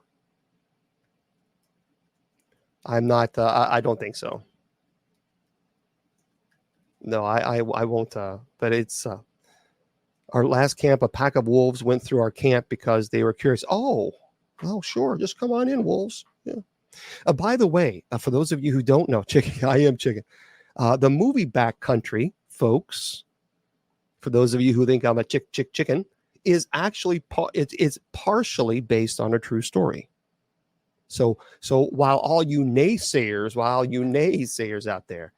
Speaker 1: I'm not. I don't think so. No, I won't. But it's our last camp. A pack of wolves went through our camp because they were curious. Oh, sure, just come on in, wolves. Yeah. By the way, for those of you who don't know, chicken, I am chicken. The movie Back Country, folks, for those of you who think I'm a chicken, is actually it's partially based on a true story. So while all you naysayers out there,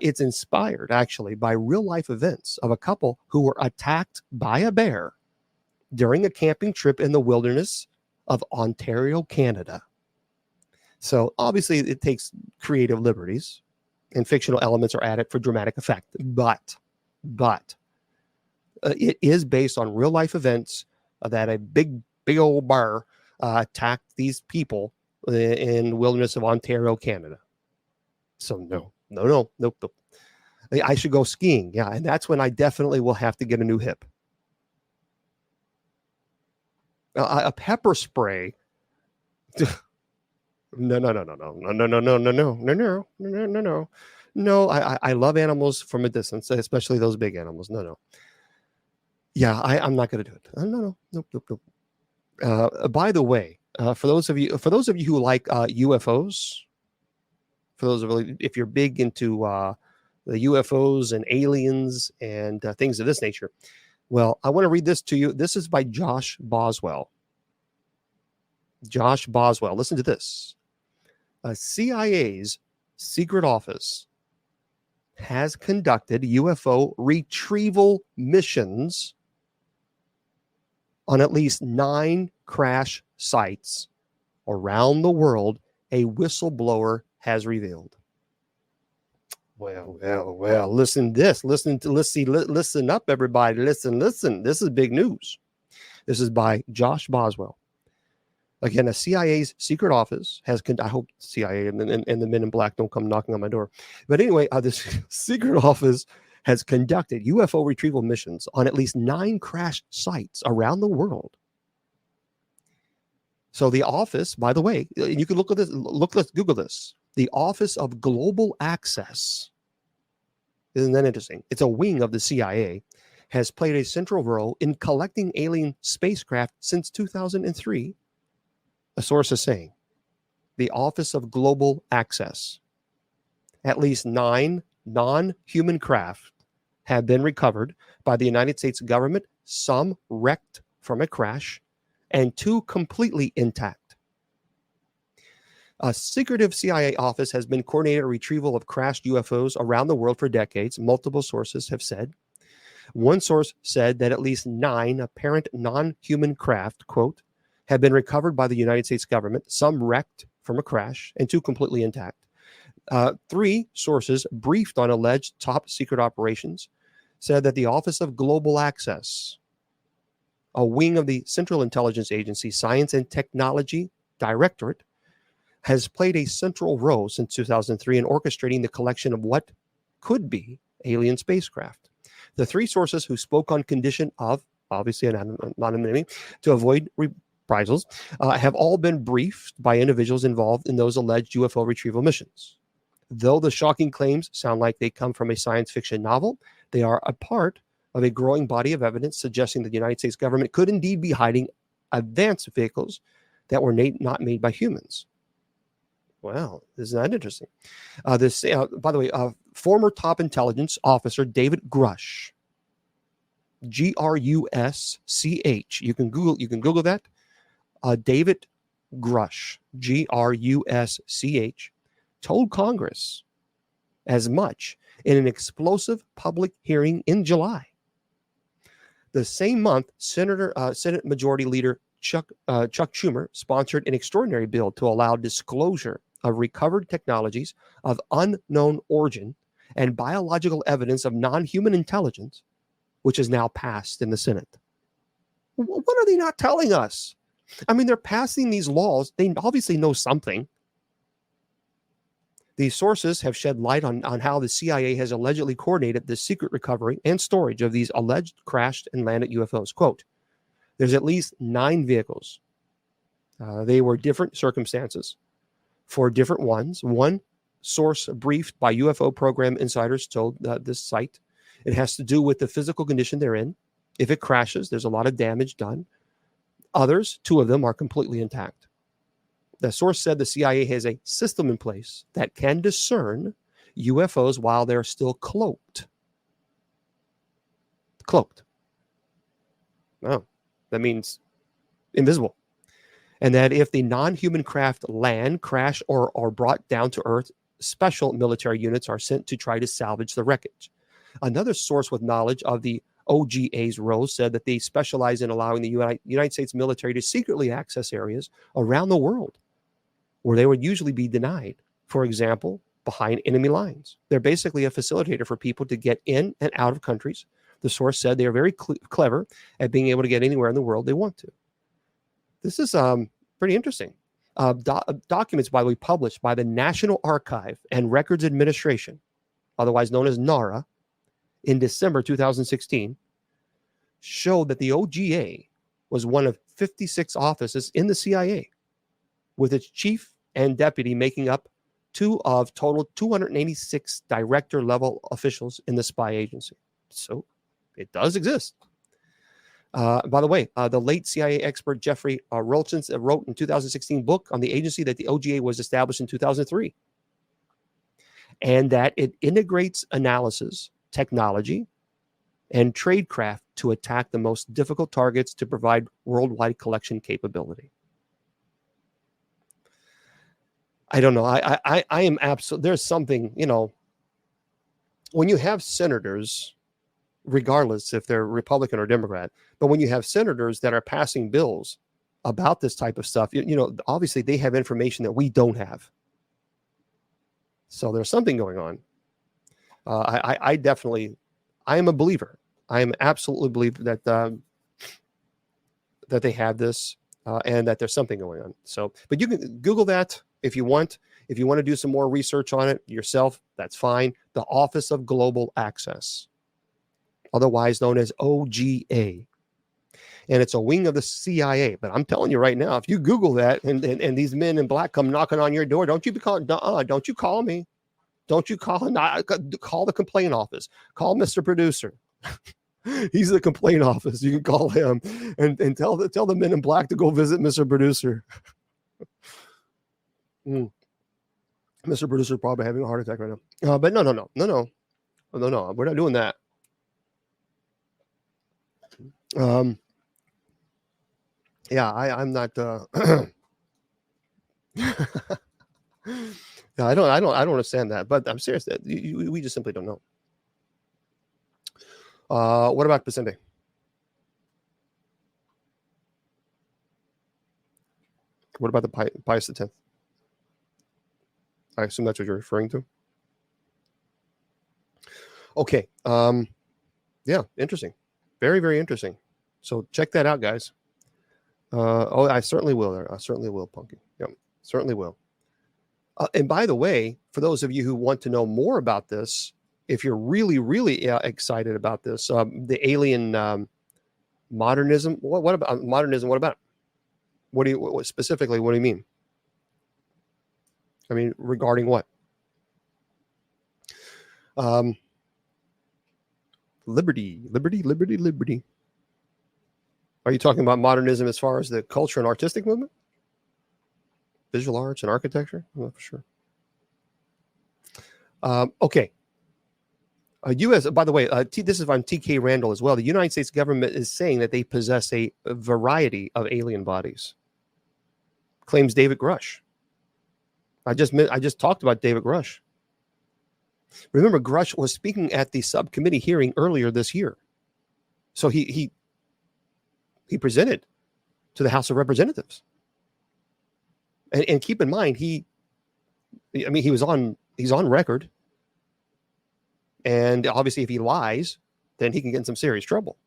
Speaker 1: it's inspired actually by real life events of a couple who were attacked by a bear during a camping trip in the wilderness of Ontario, Canada. So obviously it takes creative liberties and fictional elements are added for dramatic effect. But it is based on real life events that a big old bear attacked these people in the wilderness of Ontario, Canada. So nope. I should go skiing. Yeah, and that's when I definitely will have to get a new hip. A pepper spray. No. No, I love animals from a distance, especially those big animals. No. Yeah, I'm not going to do it. Nope. By the way, for those of you who like UFOs, if you're big into the UFOs and aliens and things of this nature, well, I want to read this to you. This is by Josh Boswell. Josh Boswell. Listen to this. CIA's secret office has conducted UFO retrieval missions on at least 9 crash sites around the world, a whistleblower has revealed. Well, listen up, everybody. Listen. This is big news. This is by Josh Boswell. Again, a CIA's secret office has, I hope CIA and the men in black don't come knocking on my door. But anyway, this secret office has conducted UFO retrieval missions on at least 9 crash sites around the world. So the office, by the way, you can look at this, let's Google this. The Office of Global Access. Isn't that interesting? It's a wing of the CIA, has played a central role in collecting alien spacecraft since 2003. A source is saying the Office of Global Access. At least 9 non-human craft have been recovered by the United States government, some wrecked from a crash, and 2 completely intact. A secretive CIA office has been coordinating a retrieval of crashed UFOs around the world for decades, multiple sources have said. One source said that at least 9 apparent non-human craft, quote, have been recovered by the United States government, some wrecked from a crash, and 2 completely intact. 3 sources briefed on alleged top secret operations said that the Office of Global Access, a wing of the Central Intelligence Agency Science and Technology Directorate, has played a central role since 2003 in orchestrating the collection of what could be alien spacecraft. The 3 sources who spoke on condition of, obviously anonymity, to avoid reprisals, have all been briefed by individuals involved in those alleged UFO retrieval missions. Though the shocking claims sound like they come from a science fiction novel, they are a part of a growing body of evidence suggesting that the United States government could indeed be hiding advanced vehicles that were not made by humans. Well, isn't that interesting? By the way, former top intelligence officer David Grusch, Grusch. You can Google that. David Grusch, Grusch, told Congress as much in an explosive public hearing in July. The same month, Senate Majority Leader Chuck Schumer sponsored an extraordinary bill to allow disclosure of recovered technologies of unknown origin and biological evidence of non-human intelligence, which is now passed in the Senate. What are they not telling us? I mean, they're passing these laws. They obviously know something. These sources have shed light on how the CIA has allegedly coordinated the secret recovery and storage of these alleged crashed and landed UFOs. Quote, there's at least 9 vehicles. They were different circumstances for different ones. One source briefed by UFO program insiders told this site it has to do with the physical condition they're in. If it crashes, there's a lot of damage done. Others, 2 of them, are completely intact. The source said the CIA has a system in place that can discern UFOs while they're still cloaked. Cloaked. Oh, that means invisible. And that if the non-human craft land, crash, or are brought down to Earth, special military units are sent to try to salvage the wreckage. Another source with knowledge of the OGA's role said that they specialize in allowing the United States military to secretly access areas around the world where they would usually be denied. For example, behind enemy lines. They're basically a facilitator for people to get in and out of countries. The source said they are very clever at being able to get anywhere in the world they want to. This is pretty interesting. Documents, by the way, published by the National Archive and Records Administration, otherwise known as NARA, in December 2016, showed that the OGA was one of 56 offices in the CIA, with its chief and deputy making up 2 of total 286 director-level officials in the spy agency. So it does exist. By the way, the late CIA expert Jeffrey Rolchins wrote in 2016 book on the agency that the OGA was established in 2003, and that it integrates analysis, technology, and tradecraft to attack the most difficult targets to provide worldwide collection capability. I don't know. I am absolutely, there's something, when you have senators, regardless if they're Republican or Democrat, but when you have senators that are passing bills about this type of stuff, obviously they have information that we don't have. So there's something going on. I am a believer. I am absolutely believer that they have this and that there's something going on. So, but you can Google that if you want. If you want to do some more research on it yourself, that's fine. The Office of Global Access, otherwise known as OGA. And it's a wing of the CIA. But I'm telling you right now, if you Google that and these men in black come knocking on your door, don't you call me. Don't you call the complaint office. Call Mr. Producer. He's the complaint office. You can call him and tell the men in black to go visit Mr. Producer. Mr. Producer probably having a heart attack right now. But no. We're not doing that. Yeah, I'm not. No, I don't understand that. But I'm serious. We just simply don't know. What about Pasende? What about the Pius X? I assume that's what you're referring to. Okay. Yeah, interesting. Very, very interesting. So check that out, guys. Oh, I certainly will. I certainly will, Punky. Yep, certainly will. And by the way, for those of you who want to know more about this, if you're really, really excited about this, the alien modernism. What about modernism? What about it? What specifically? What do you mean? I mean, regarding what? Liberty, liberty, liberty, liberty. Are you talking about modernism as far as the culture and artistic movement? Visual arts and architecture? I'm not for sure. Okay. U.S. By the way, this is on TK Randall as well. The United States government is saying that they possess a variety of alien bodies. Claims David Grush. I just talked about David Grush. Remember, Grush was speaking at the subcommittee hearing earlier this year. So he presented to the House of Representatives. And keep in mind, he's on record. And obviously, if he lies, then he can get in some serious trouble.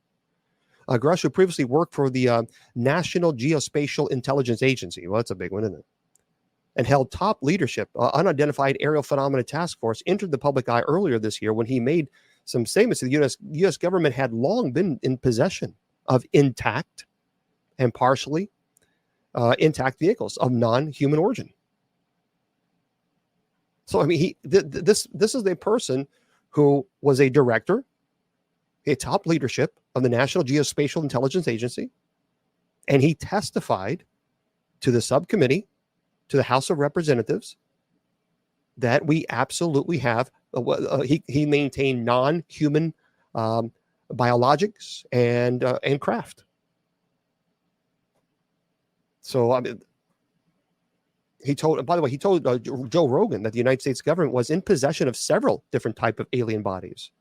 Speaker 1: Grush, who previously worked for the National Geospatial Intelligence Agency. Well, that's a big one, isn't it? And held top leadership. Unidentified Aerial Phenomena Task Force entered the public eye earlier this year when he made some statements that the U.S. government had long been in possession of intact and partially intact vehicles of non-human origin. So, I mean, this is a person who was a director, a top leadership of the National Geospatial Intelligence Agency, and he testified to the subcommittee, to the House of Representatives, that we absolutely have, he maintained non-human biologics and craft. So, I mean, he told Joe Rogan that the United States government was in possession of several different type of alien bodies.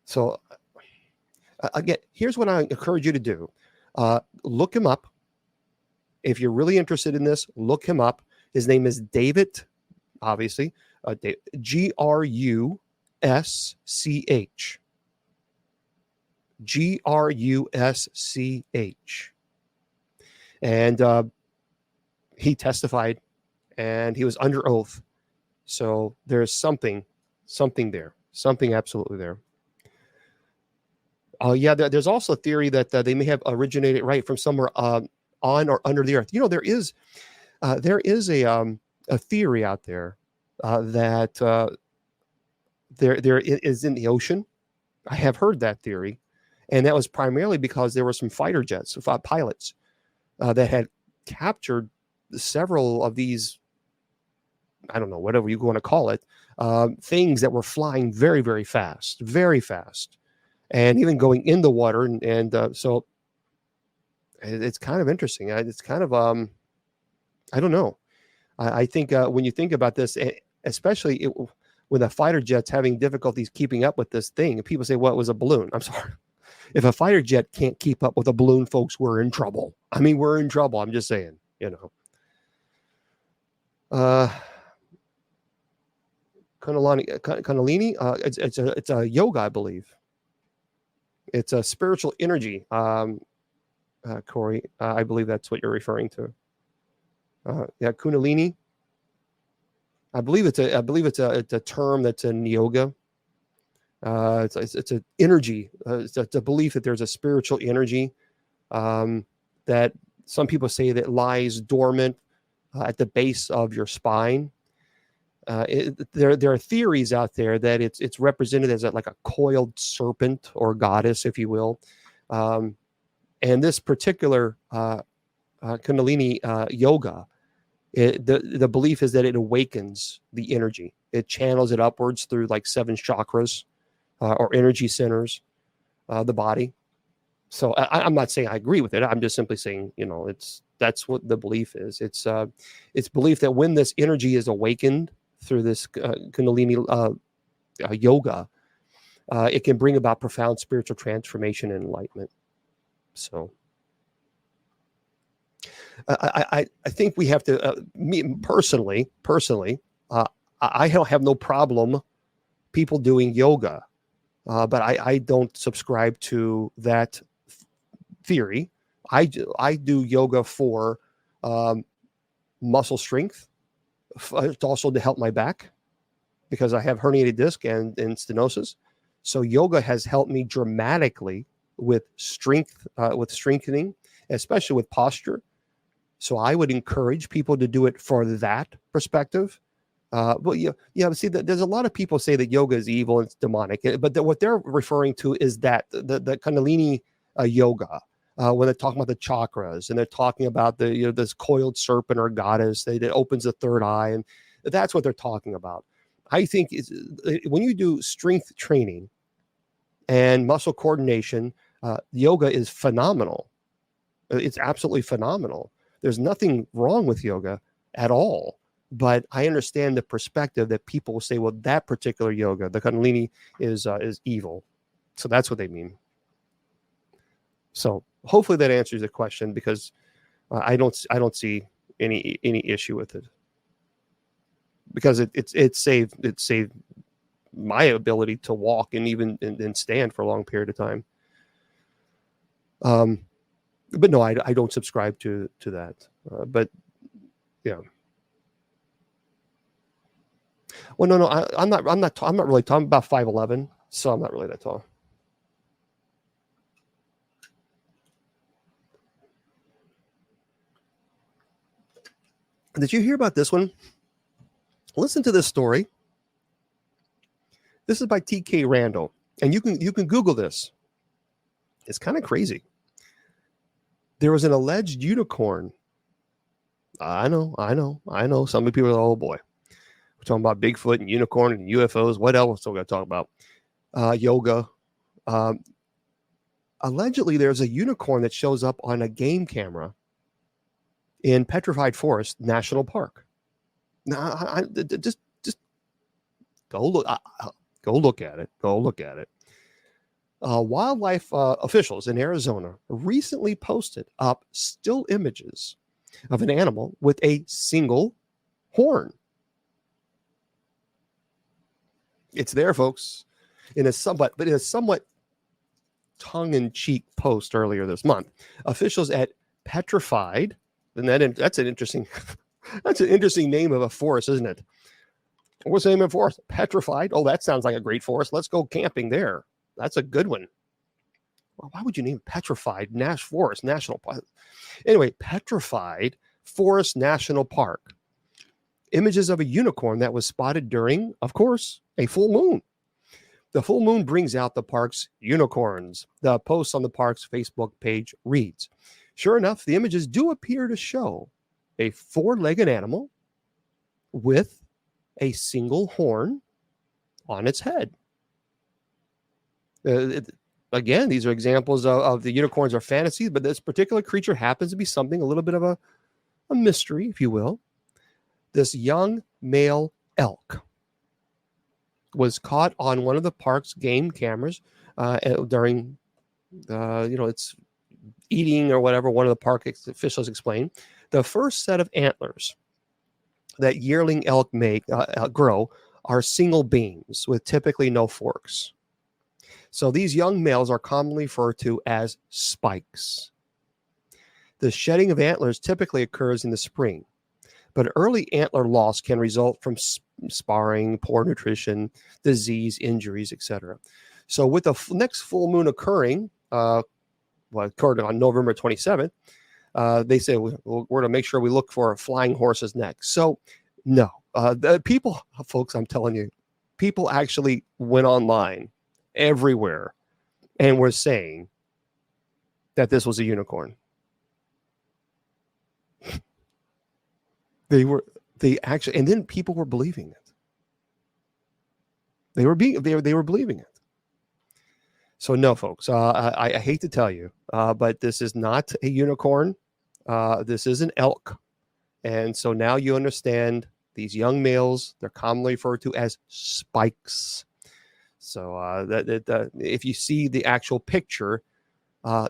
Speaker 1: So, again, here's what I encourage you to do. Look him up. If you're really interested in this, look him up. His name is David, obviously, Grusch. Grusch. And he testified, and he was under oath. So there's something there, something absolutely there. Yeah, there's also a theory that they may have originated right from somewhere on or under the earth. You know, there is a theory out there that there is in the ocean. I have heard that theory, and that was primarily because there were some fighter jets, pilots that had captured several of these, I don't know, whatever you want to call it, things that were flying very, very fast, and even going in the water. And so it's kind of interesting. It's kind of, I don't know. I think when you think about this, especially when the fighter jet's having difficulties keeping up with this thing, and people say, well, it was a balloon. I'm sorry. If a fighter jet can't keep up with a balloon, folks, we're in trouble. I mean, we're in trouble. I'm just saying, you know. Kundalini, it's a yoga, I believe. It's a spiritual energy, Corey. I believe that's what you're referring to. Yeah, Kundalini. I believe it's a term that's in yoga. It's an energy. It's a belief that there's a spiritual energy that some people say that lies dormant at the base of your spine. There are theories out there that it's represented as like a coiled serpent or goddess, if you will. And this particular Kundalini yoga, the belief is that it awakens the energy. It channels it upwards through like 7 chakras or energy centers, the body. So I'm not saying I agree with it. I'm just simply saying, you know, that's what the belief is. It's belief that when this energy is awakened through this Kundalini yoga, it can bring about profound spiritual transformation and enlightenment. So I think we have to, me personally, I don't have no problem people doing yoga, but I don't subscribe to that theory. I do yoga for muscle strength, also to help my back because I have herniated disc and stenosis. So yoga has helped me dramatically with strength, with strengthening, especially with posture. So I would encourage people to do it for that perspective. But see, there's a lot of people say that yoga is evil and it's demonic, but what they're referring to is that the Kundalini yoga, when they're talking about the chakras and they're talking about this coiled serpent or goddess that opens the third eye, and that's what they're talking about. I think when you do strength training and muscle coordination, yoga is phenomenal. It's absolutely phenomenal. There's nothing wrong with yoga at all. But I understand the perspective that people will say, well, that particular yoga, the Kundalini, is evil. So that's what they mean. So hopefully that answers the question, because I don't see any issue with it, because it saved my ability to walk and even and stand for a long period of time. But no, I don't subscribe to that. But yeah. Well, no, I'm not really tall. I'm about 5'11", so I'm not really that tall. Did you hear about this one? Listen to this story. This is by T.K. Randall, and you can Google this. It's kind of crazy. There was an alleged unicorn. I know. Some people are, oh boy. We're talking about Bigfoot and unicorn and UFOs. What else are we going to talk about? Yoga. Allegedly, there's a unicorn that shows up on a game camera in Petrified Forest National Park. Now, just go look. Go look at it. Go look at it. Wildlife officials in Arizona recently posted up still images of an animal with a single horn. It's there, folks, in a somewhat tongue-in-cheek post earlier this month. Officials at Petrified, and that's an interesting name of a forest, isn't it? What's the name of a forest? Petrified. Oh, that sounds like a great forest. Let's go camping there. That's a good one. Well, why would you name Petrified Forest National Park? Anyway, Petrified Forest National Park. Images of a unicorn that was spotted during, of course, a full moon. The full moon brings out the park's unicorns. The post on the park's Facebook page reads, sure enough, the images do appear to show a four-legged animal with a single horn on its head. Again, these are examples of the unicorns are fantasies, but this particular creature happens to be something, a little bit of a mystery, if you will. This young male elk was caught on one of the park's game cameras during, it's eating or whatever, one of the park officials explained. The first set of antlers that yearling elk grow are single beams with typically no forks. So these young males are commonly referred to as spikes. The shedding of antlers typically occurs in the spring, but early antler loss can result from sparring, poor nutrition, disease, injuries, etc. So with the next full moon occurring, occurred on November 27th, they say we're going to make sure we look for flying horses next. So no, the people, folks, I'm telling you, people actually went online everywhere and were saying that this was a unicorn. They actually, and then people were believing it. They were believing it. So no, folks, I hate to tell you, but this is not a unicorn. This is an elk. And so now you understand these young males, they're commonly referred to as spikes. So if you see the actual picture,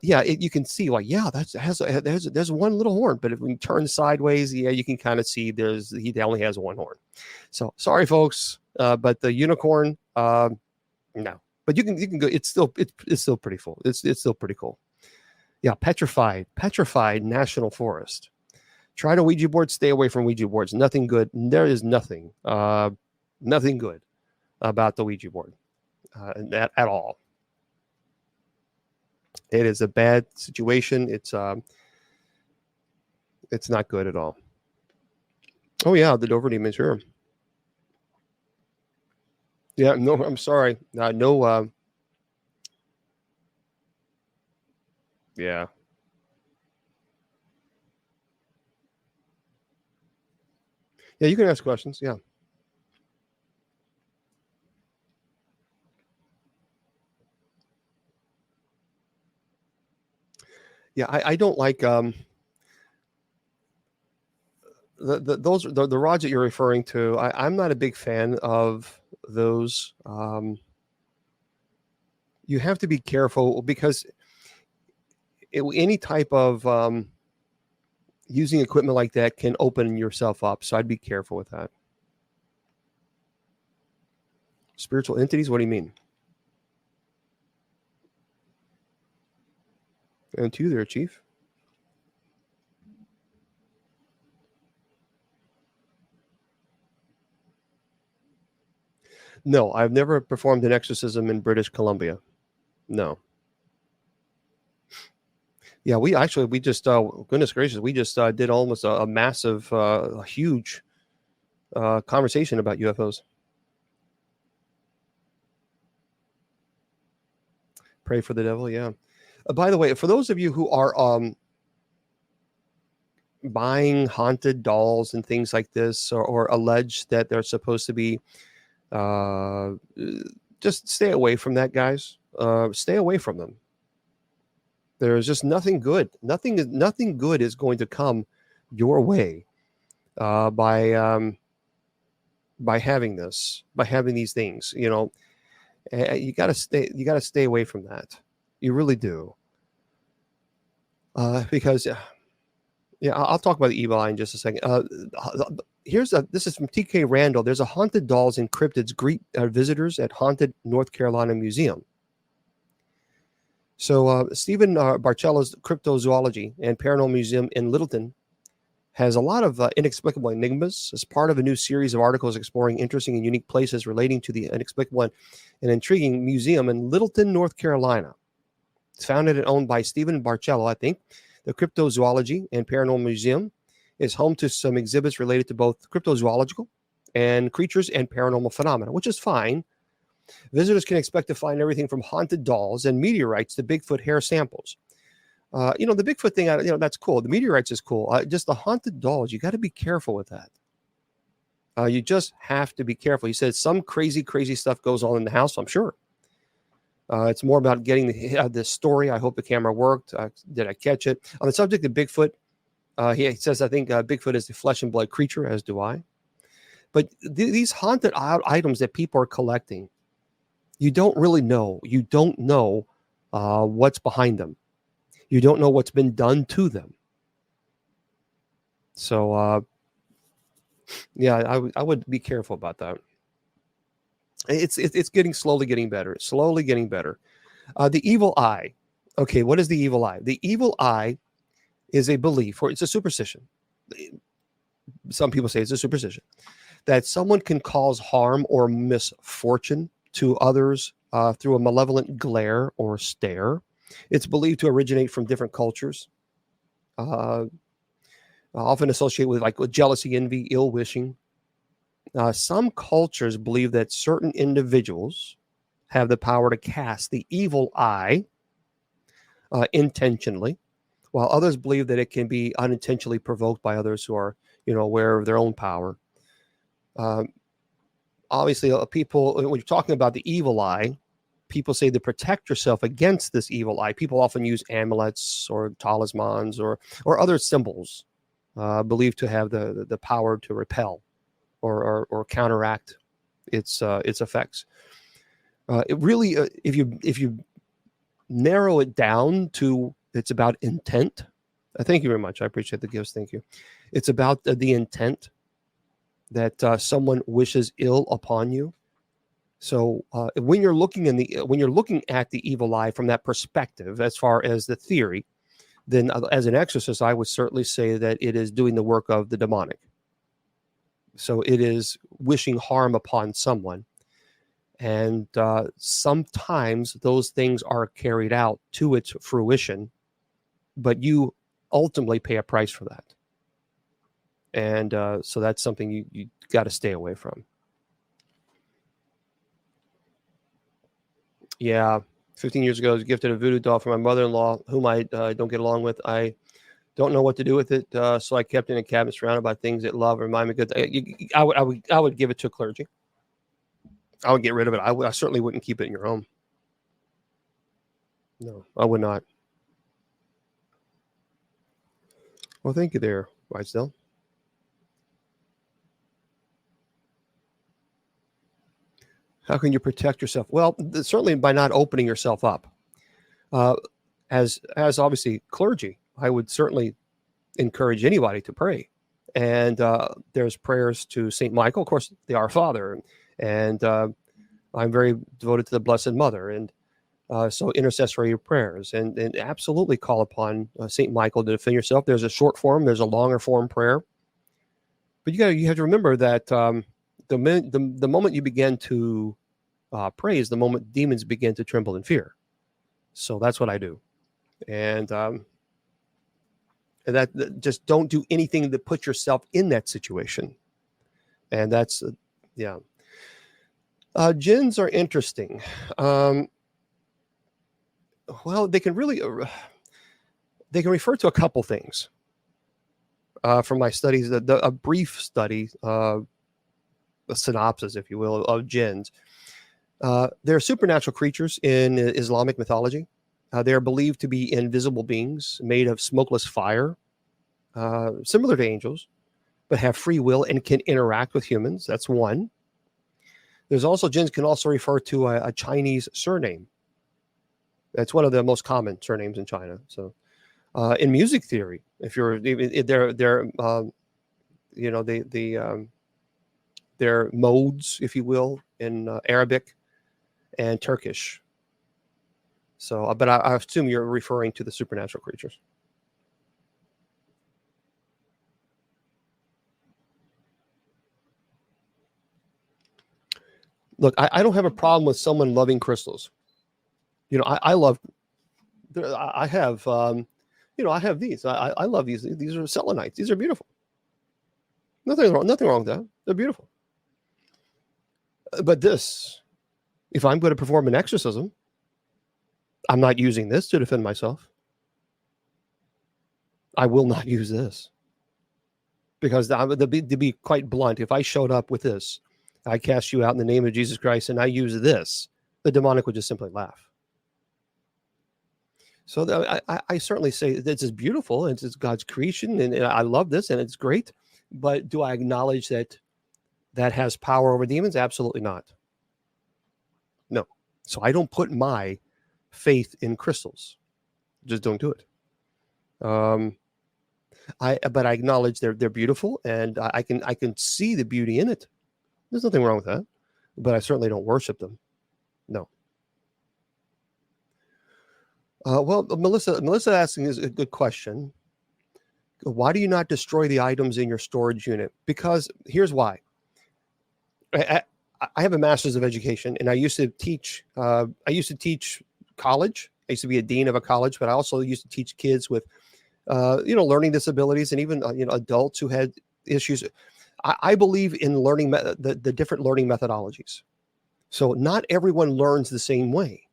Speaker 1: you can see like, yeah, there's one little horn, but if we turn sideways, yeah, you can kind of see he only has one horn. So sorry, folks, but the unicorn, no. But you can go. It's still pretty full. It's still pretty cool. Yeah, petrified national forest. Try to Ouija board. Stay away from Ouija boards. Nothing good. There is nothing good about the Ouija board at all. It is a bad situation. It's not good at all. Oh yeah, the Dover demon, sure. Yeah, no, I'm sorry. No. Yeah. Yeah, you can ask questions. Yeah. Yeah, I don't like the rods that you're referring to. I'm not a big fan of those. You have to be careful because any type of using equipment like that can open yourself up. So I'd be careful with that. Spiritual entities? What do you mean? And to you there, Chief. No, I've never performed an exorcism in British Columbia. No. Yeah, we just goodness gracious, we just did almost a massive, a huge conversation about UFOs. Pray for the devil, yeah. By the way, for those of you who are buying haunted dolls and things like this, or allege that they're supposed to be, just stay away from that, guys. Stay away from them. There's just nothing good. Nothing good is going to come your way by having these things. You got to stay away from that. You really do. Because yeah, I'll talk about the evil eye in just a second. This is from TK Randall. There's a haunted dolls and cryptids greet visitors at Haunted North Carolina Museum. So Stephen Barcella's Cryptozoology and Paranormal Museum in Littleton has a lot of inexplicable enigmas as part of a new series of articles exploring interesting and unique places relating to the inexplicable and intriguing museum in Littleton, North Carolina. It's founded and owned by Stephen Barcella, I think. The Cryptozoology and Paranormal Museum is home to some exhibits related to both cryptozoological and creatures and paranormal phenomena, which is fine. Visitors can expect to find everything from haunted dolls and meteorites to Bigfoot hair samples. The Bigfoot thing, that's cool. The meteorites is cool. Just the haunted dolls, you got to be careful with that. You just have to be careful. He said some crazy stuff goes on in the house, I'm sure. It's more about getting the story. I hope the camera worked. Did I catch it? On the subject of Bigfoot, he says, I think Bigfoot is a flesh and blood creature, as do I. But these haunted items that people are collecting, you don't really know. You don't know what's behind them. You don't know what's been done to them. So, I would be careful about that. It's slowly getting better. The evil eye. Okay, what is the evil eye? The evil eye is a belief, or it's a superstition. Some people say it's a superstition that someone can cause harm or misfortune to others through a malevolent glare or stare. It's believed to originate from different cultures, often associated with jealousy, envy, ill wishing. Some cultures believe that certain individuals have the power to cast the evil eye intentionally, while others believe that it can be unintentionally provoked by others who are, aware of their own power. Obviously, people, when you're talking about the evil eye, people say to protect yourself against this evil eye. People often use amulets or talismans or other symbols believed to have the power to repel or counteract its effects. It really, if you narrow it down to, it's about intent. Thank you very much. I appreciate the gifts. Thank you. It's about the intent that someone wishes ill upon you. So when you're looking at the evil eye from that perspective, as far as the theory, then as an exorcist, I would certainly say that it is doing the work of the demonic. So it is wishing harm upon someone. And sometimes those things are carried out to its fruition, but you ultimately pay a price for that. And so that's something you got to stay away from. Yeah. 15 years ago, I was gifted a voodoo doll from my mother-in-law, whom I don't get along with. I don't know what to do with it, so I kept it in a cabinet surrounded by things that love, remind me good. I would give it to clergy. I would get rid of it. I certainly wouldn't keep it in your home. No, I would not. Well, thank you there, Whitesdale. How can you protect yourself? Well, certainly by not opening yourself up. As obviously clergy, I would certainly encourage anybody to pray. And there's prayers to St. Michael, of course, the Our Father, and I'm very devoted to the Blessed Mother, and so intercessory prayers, and absolutely call upon St. Michael to defend yourself. There's a short form, there's a longer form prayer, but you have to remember that the moment you begin to pray is the moment demons begin to tremble in fear. So that's what I do, and that just don't do anything to put yourself in that situation, and that's yeah. Jinns are interesting. Well, they can really they can refer to a couple things from my studies. A brief study, a synopsis, if you will, of jinns. They're supernatural creatures in Islamic mythology. They are believed to be invisible beings made of smokeless fire, similar to angels, but have free will and can interact with humans. That's one. There's also, jinns can also refer to a Chinese surname. That's one of the most common surnames in China. So, in music theory, if you're they're their modes, if you will, in Arabic and Turkish. So, but I assume you're referring to the supernatural creatures. Look, I don't have a problem with someone loving crystals. I love. I have, I have these. I love these. These are selenites. These are beautiful. Nothing wrong with that. They're beautiful. But this, if I'm going to perform an exorcism, I'm not using this to defend myself. I will not use this. Because to be quite blunt, if I showed up with this, I cast you out in the name of Jesus Christ, and I use this, the demonic would just simply laugh. So I certainly say this is beautiful, and it's God's creation, and I love this, and it's great. But do I acknowledge that has power over demons? Absolutely not. No. So I don't put my faith in crystals. Just don't do it. But I acknowledge they're beautiful, and I can see the beauty in it. There's nothing wrong with that, but I certainly don't worship them. No. Well, Melissa asking is a good question. Why do you not destroy the items in your storage unit? Because here's why. I have a master's of education, and I used to teach. I used to teach college. I used to be a dean of a college, but I also used to teach kids with, learning disabilities, and even adults who had issues. I believe in learning the different learning methodologies. So not everyone learns the same way.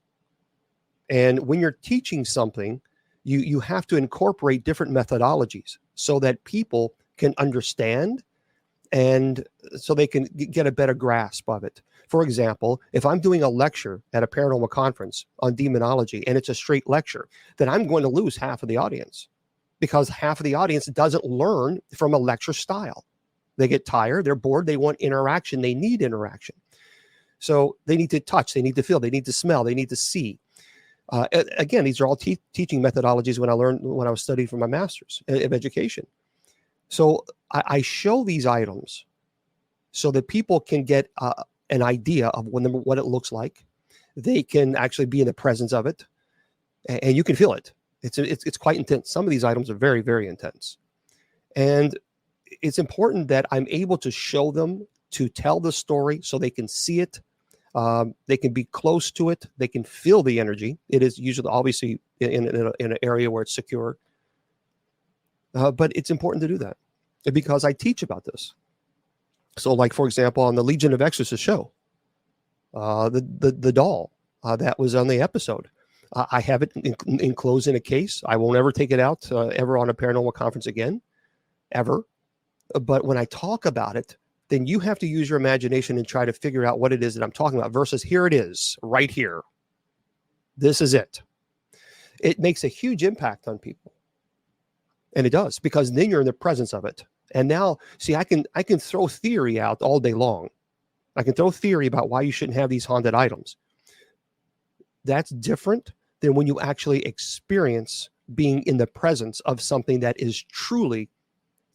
Speaker 1: And when you're teaching something, you have to incorporate different methodologies so that people can understand, and so they can get a better grasp of it. For example, if I'm doing a lecture at a paranormal conference on demonology and it's a straight lecture, then I'm going to lose half of the audience, because half of the audience doesn't learn from a lecture style. They get tired, they're bored, they want interaction, they need interaction. So they need to touch, they need to feel, they need to smell, they need to see. Again, these are all teaching methodologies when I was studying for my master's of education. So I show these items so that people can get an idea of what it looks like. They can actually be in the presence of it, and you can feel it. It's quite intense. Some of these items are very, very intense. And it's important that I'm able to show them, to tell the story so they can see it. They can be close to it. They can feel the energy. It is usually obviously in an area where it's secure. But it's important to do that because I teach about this. So like, for example, on the Legion of Exorcists show, the doll that was on the episode, I have it enclosed in a case. I won't ever take it out ever on a paranormal conference again, ever. But when I talk about it, then you have to use your imagination and try to figure out what it is that I'm talking about versus here it is, right here. This is it. It makes a huge impact on people. And it does, because then you're in the presence of it. And now, see, I can throw theory out all day long. I can throw theory about why you shouldn't have these haunted items. That's different than when you actually experience being in the presence of something that is truly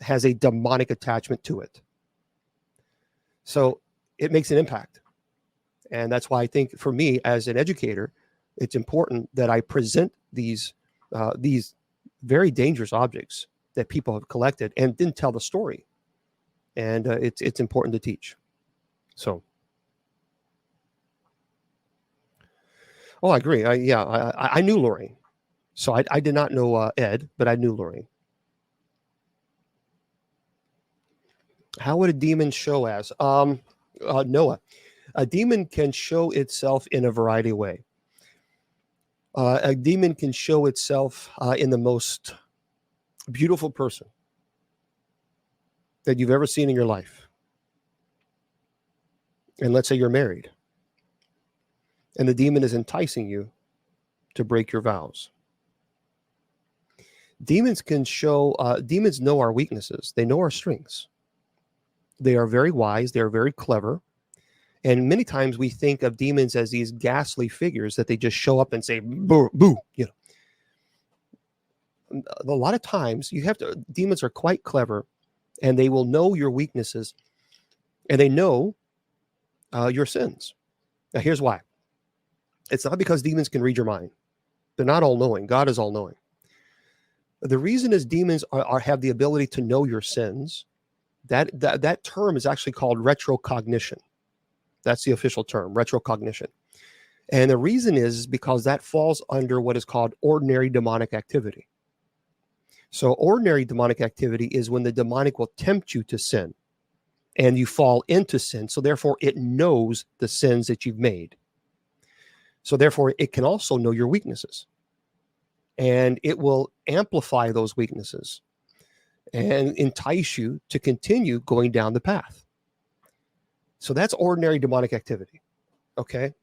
Speaker 1: has a demonic attachment to it. So it makes an impact. And that's why I think for me as an educator, it's important that I present these very dangerous objects that people have collected and then tell the story. And it's important to teach. So. Oh, I agree. I knew Lorraine. So I did not know Ed, but I knew Lorraine. How would a demon show as? Noah, a demon can show itself in a variety of ways. A demon can show itself in the most beautiful person that you've ever seen in your life. And let's say you're married. And the demon is enticing you to break your vows. Demons can show, demons know our weaknesses. They know our strengths. They are very wise. They are very clever. And many times we think of demons as these ghastly figures that they just show up and say, boo, boo, you know. A lot of times demons are quite clever and they will know your weaknesses and they know your sins. Now, here's why. It's not because demons can read your mind. They're not all knowing. God is all knowing. The reason is demons have the ability to know your sins. That term is actually called retrocognition. That's the official term, retrocognition. And the reason is because that falls under what is called ordinary demonic activity. So ordinary demonic activity is when the demonic will tempt you to sin and you fall into sin. So therefore it knows the sins that you've made. So therefore it can also know your weaknesses and it will amplify those weaknesses and entice you to continue going down the path. So that's ordinary demonic activity. Okay.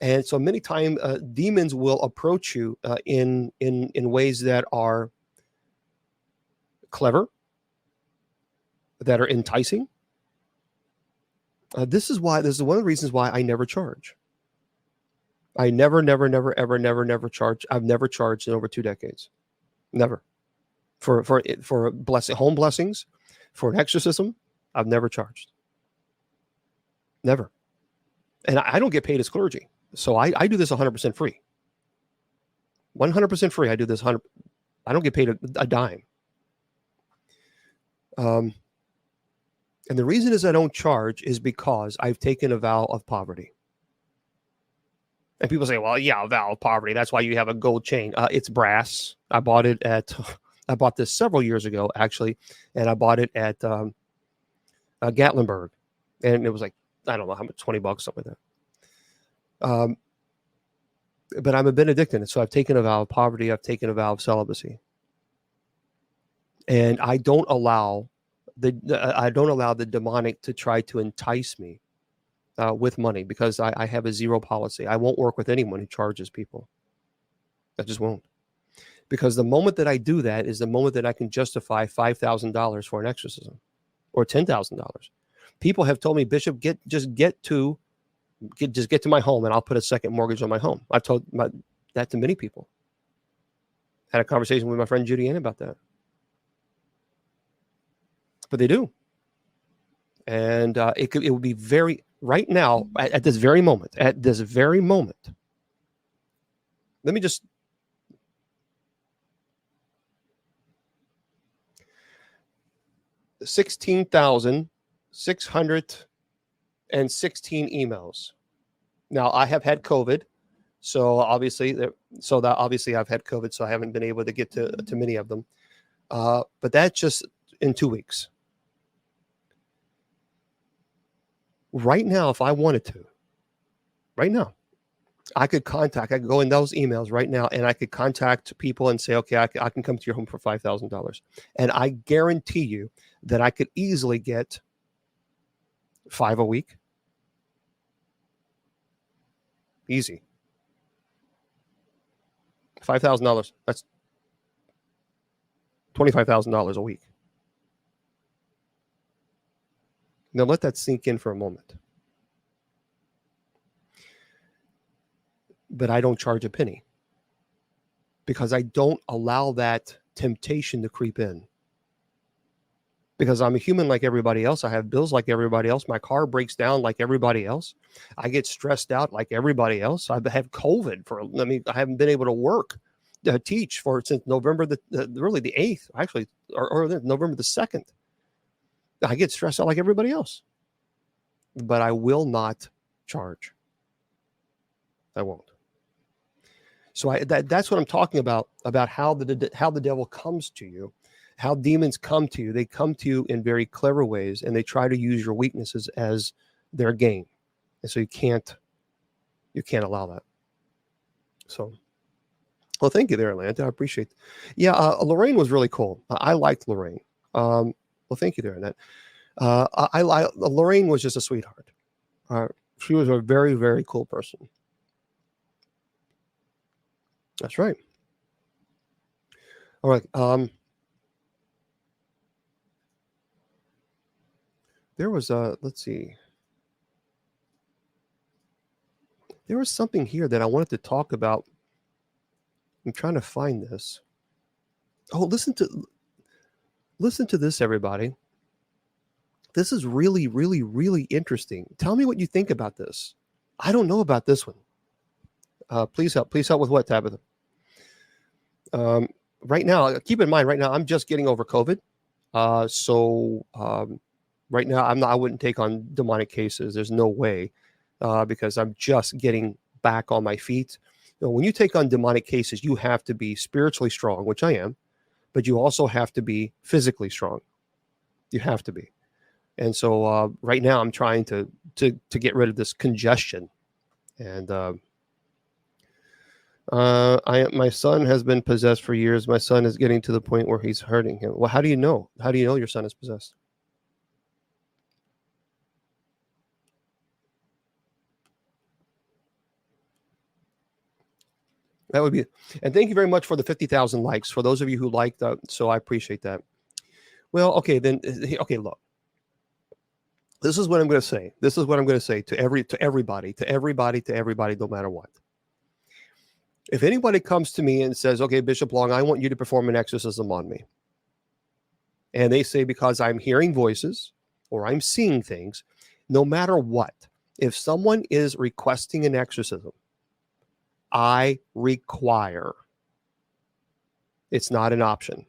Speaker 1: And so many times demons will approach you in ways that are clever, that are enticing. This is one of the reasons why I never charge. I never charge. I've never charged in over 2 decades. Never. For home blessings, for an exorcism, I've never charged. Never. And I don't get paid as clergy. So I do this 100% free. 100% free. I do this 100%. I don't get paid a dime. And the reason is I don't charge is because I've taken a vow of poverty. And people say, well, yeah, a vow of poverty. That's why you have a gold chain. It's brass. I bought this several years ago, actually. And I bought it at Gatlinburg. And it was like, I don't know how much, $20, something like that. But I'm a Benedictine. So I've taken a vow of poverty. I've taken a vow of celibacy. And I don't allow the demonic to try to entice me with money because I have a zero policy. I won't work with anyone who charges people. I just won't. Because the moment that I do that is the moment that I can justify $5,000 for an exorcism or $10,000. People have told me, Bishop, just get to just get to my home and I'll put a second mortgage on my home. I've told that to many people. Had a conversation with my friend Judy Ann about that. But they do. And it would be very, right now, at this very moment, let me just, $16,616 emails. Now, I have had COVID, so obviously I've had COVID, so I haven't been able to get to many of them. But that's just in 2 weeks. Right now, if I wanted to, right now, I could go in those emails right now and I could contact people and say, okay, I can come to your home for $5,000. And I guarantee you that I could easily get 5 a week. Easy. $5,000. That's $25,000 a week. Now let that sink in for a moment. But I don't charge a penny because I don't allow that temptation to creep in. Because I'm a human like everybody else. I have bills like everybody else. My car breaks down like everybody else. I get stressed out like everybody else. I've had COVID I haven't been able to work, teach since November the 8th, actually, or November the 2nd. I get stressed out like everybody else, but I will not charge. I won't. So that's what I'm talking about how the devil comes to you, how demons come to you. They come to you in very clever ways, and they try to use your weaknesses as their game. And so you can't allow that. So, well, thank you there, Atlanta. I appreciate it. Yeah, Lorraine was really cool. I liked Lorraine. Well, thank you there, Annette. Lorraine was just a sweetheart. She was a very, very cool person. That's right. All right. There was let's see. There was something here that I wanted to talk about. I'm trying to find this. Oh, listen to this, everybody. This is really, really, really interesting. Tell me what you think about this. I don't know about this one. Please help with what, Tabitha? Right now, keep in mind, right now, I'm just getting over COVID. So right now, I wouldn't take on demonic cases. There's no way, because I'm just getting back on my feet. When you take on demonic cases, you have to be spiritually strong, which I am, but you also have to be physically strong. You have to be. And so right now, I'm trying to get rid of this congestion. And my son has been possessed for years. My son is getting to the point where he's hurting him. Well, how do you know? How do you know your son is possessed? That would be, and thank you very much for the 50,000 likes. For those of you who liked that, so I appreciate that. Well, okay, then, okay, look. This is what I'm going to say. This is what I'm going to say to everybody, no matter what. If anybody comes to me and says, okay, Bishop Long, I want you to perform an exorcism on me. And they say, because I'm hearing voices or I'm seeing things, no matter what, if someone is requesting an exorcism, I require, it's not an option,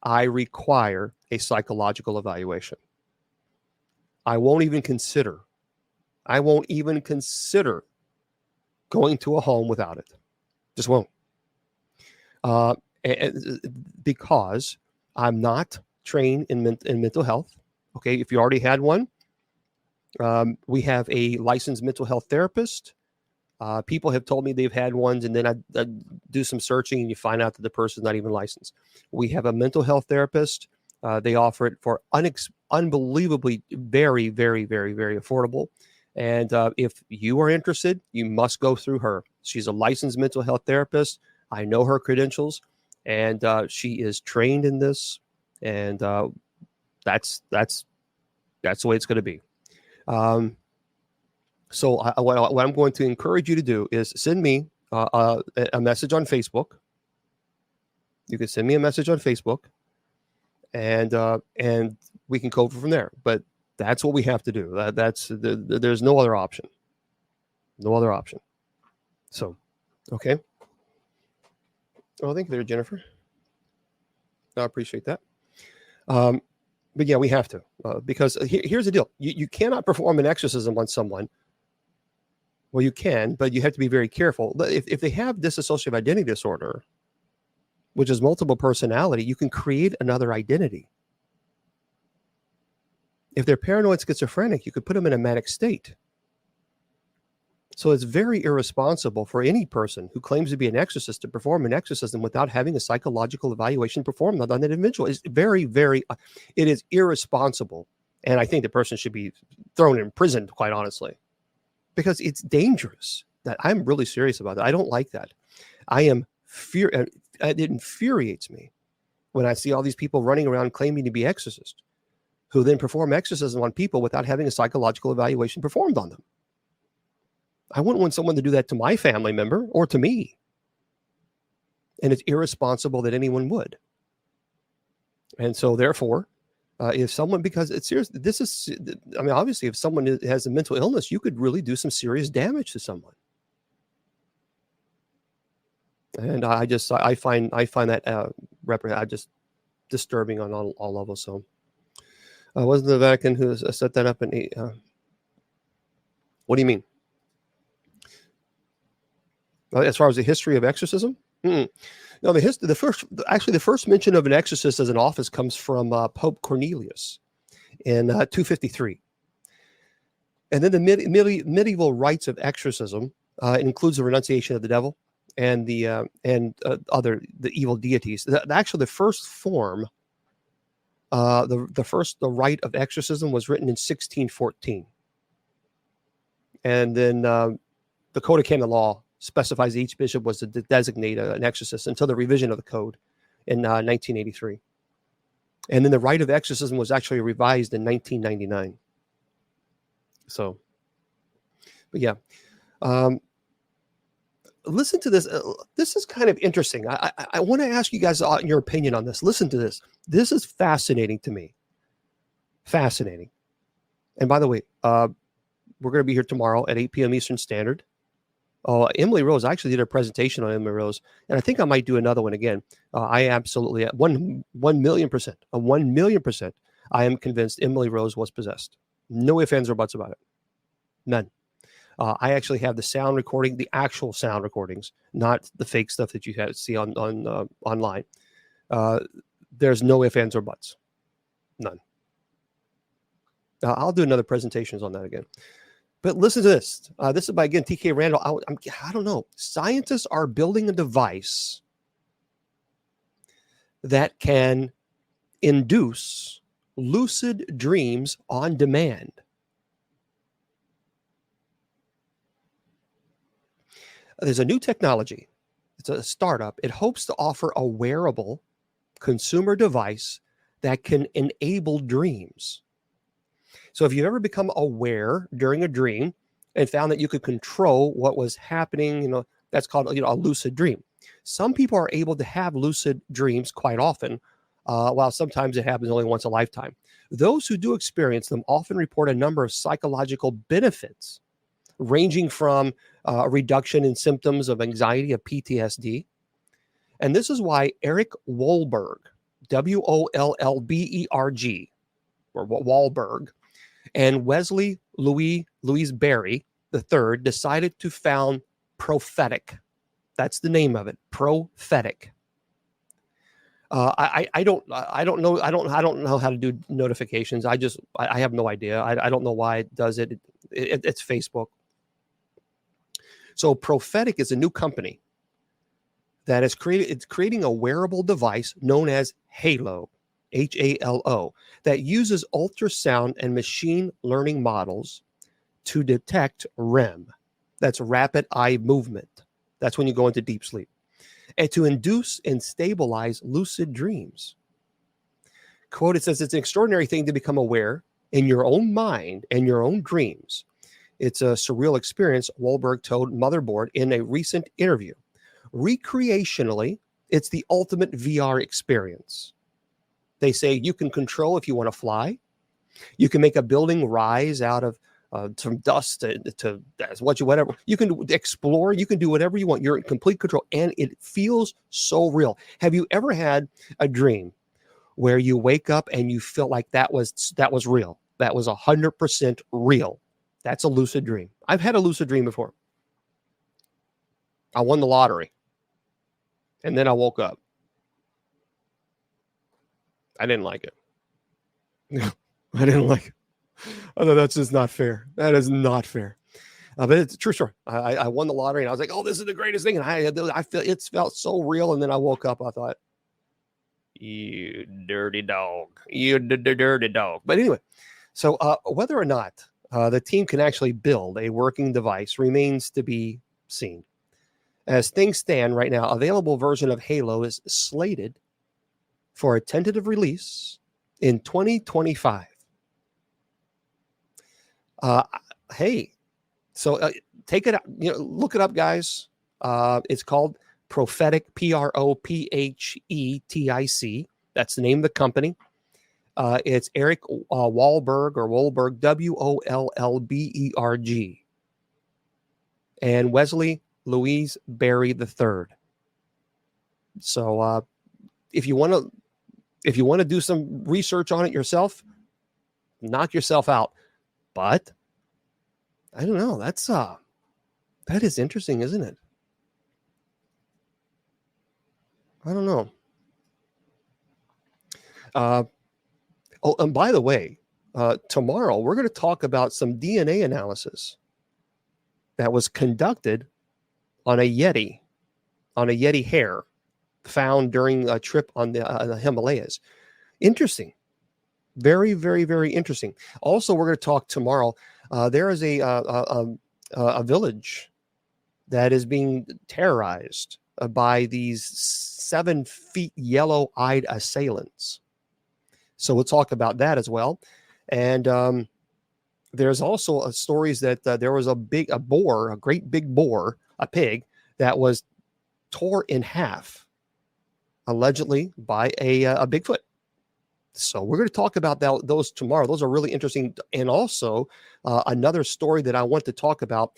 Speaker 1: I require a psychological evaluation. I won't even consider going to a home without it. Just won't. Because I'm not trained in mental health. Okay, if you already had one, we have a licensed mental health therapist. People have told me they've had ones, and then I do some searching, and you find out that the person's not even licensed. We have a mental health therapist. They offer it for unbelievably very, very, very, very affordable. And if you are interested, you must go through her. She's a licensed mental health therapist. I know her credentials, and she is trained in this. And that's the way it's going to be. So what I'm going to encourage you to do is send me a message on Facebook. You can send me a message on Facebook, and we can go from there. But that's what we have to do. There's no other option. No other option. So, okay. Oh, thank you there, Jennifer. I appreciate that. But yeah, we have to, because here's the deal. You cannot perform an exorcism on someone. Well, you can, but you have to be very careful. If they have dissociative identity disorder, which is multiple personality, you can create another identity. If they're paranoid schizophrenic, you could put them in a manic state. So it's very irresponsible for any person who claims to be an exorcist to perform an exorcism without having a psychological evaluation performed on that individual. It's very, it is irresponsible. And I think the person should be thrown in prison, quite honestly, because it's dangerous. That I'm really serious about that. I don't like that. It infuriates me when I see all these people running around claiming to be exorcists who then perform exorcism on people without having a psychological evaluation performed on them. I wouldn't want someone to do that to my family member or to me. And it's irresponsible that anyone would. And so therefore, if someone, because it's serious, obviously if someone has a mental illness, you could really do some serious damage to someone. And I find that just disturbing on all levels. So wasn't the Vatican who set that up what do you mean? As far as the history of exorcism? No, the first mention of an exorcist as an office comes from Pope Cornelius in 253. And then the medieval rites of exorcism includes the renunciation of the devil and the evil deities. Actually, the first form, the rite of exorcism was written in 1614, and then the Code of Canon Law specifies each bishop was to designate an exorcist until the revision of the code in 1983. And then the rite of exorcism was actually revised in 1999. So, but yeah. Listen to this. This is kind of interesting. I want to ask you guys your opinion on this. Listen to this. This is fascinating to me. Fascinating. And by the way, we're going to be here tomorrow at 8 p.m. Eastern Standard. Oh, Emily Rose, I actually did a presentation on Emily Rose, and I think I might do another one again. I absolutely, 1 million%, I am convinced Emily Rose was possessed. No ifs, ands, or buts about it. None. I actually have the sound recording, the actual sound recordings, not the fake stuff that you see on online. There's no ifs, ands, or buts. None. I'll do another presentations on that again. But listen to this. This is by, again, TK Randall. I don't know. Scientists are building a device that can induce lucid dreams on demand. There's a new technology. It's a startup. It hopes to offer a wearable consumer device that can enable dreams. So if you've ever become aware during a dream and found that you could control what was happening, that's called, a lucid dream. Some people are able to have lucid dreams quite often, while sometimes it happens only once a lifetime. Those who do experience them often report a number of psychological benefits, ranging from a reduction in symptoms of anxiety, of PTSD. And this is why Eric Wohlberg, Wollberg, or Wahlberg, and Wesley Louis Berry III decided to found Prophetic. That's the name of it, Prophetic. I don't know how to do notifications. I have no idea. I don't know why it does it. It's Facebook. So Prophetic is a new company that is creating a wearable device known as Halo. HALO, that uses ultrasound and machine learning models to detect REM. That's rapid eye movement. That's when you go into deep sleep. And to induce and stabilize lucid dreams. Quote, it says, it's an extraordinary thing to become aware in your own mind and your own dreams. It's a surreal experience, Wahlberg told Motherboard in a recent interview. Recreationally, it's the ultimate VR experience. They say you can control if you want to fly. You can make a building rise out of some dust to whatever. You can explore. You can do whatever you want. You're in complete control, and it feels so real. Have you ever had a dream where you wake up and you feel like that was real? That was 100% real. That's a lucid dream. I've had a lucid dream before. I won the lottery, and then I woke up. I didn't like it. I didn't like it. I thought that's just not fair. That is not fair. But it's a true story. I won the lottery, and I was like, "Oh, this is the greatest thing!" And I felt so real. And then I woke up. I thought, "You dirty dog! You dirty dog!" But anyway, so whether or not the team can actually build a working device remains to be seen. As things stand right now, available version of Halo is slated for a tentative release in 2025. Hey, so take it out, look it up, guys. It's called Prophetic, Prophetic. That's the name of the company. It's Eric Wahlberg or Wahlberg, Wollberg, and Wesley Louise Berry III. So if you want to do some research on it yourself, knock yourself out. But I don't know. That is interesting, isn't it? I don't know. Oh, and by the way, tomorrow we're going to talk about some DNA analysis that was conducted on a Yeti hair found during a trip on the Himalayas. Interesting. Very, very, very interesting. Also, we're going to talk tomorrow. There is a village that is being terrorized by these 7 feet yellow-eyed assailants. So we'll talk about that as well. And there's also stories that there was a great big boar, a pig that was tore in half, allegedly by a Bigfoot. So we're going to talk about those tomorrow. Those are really interesting. And also another story that I want to talk about.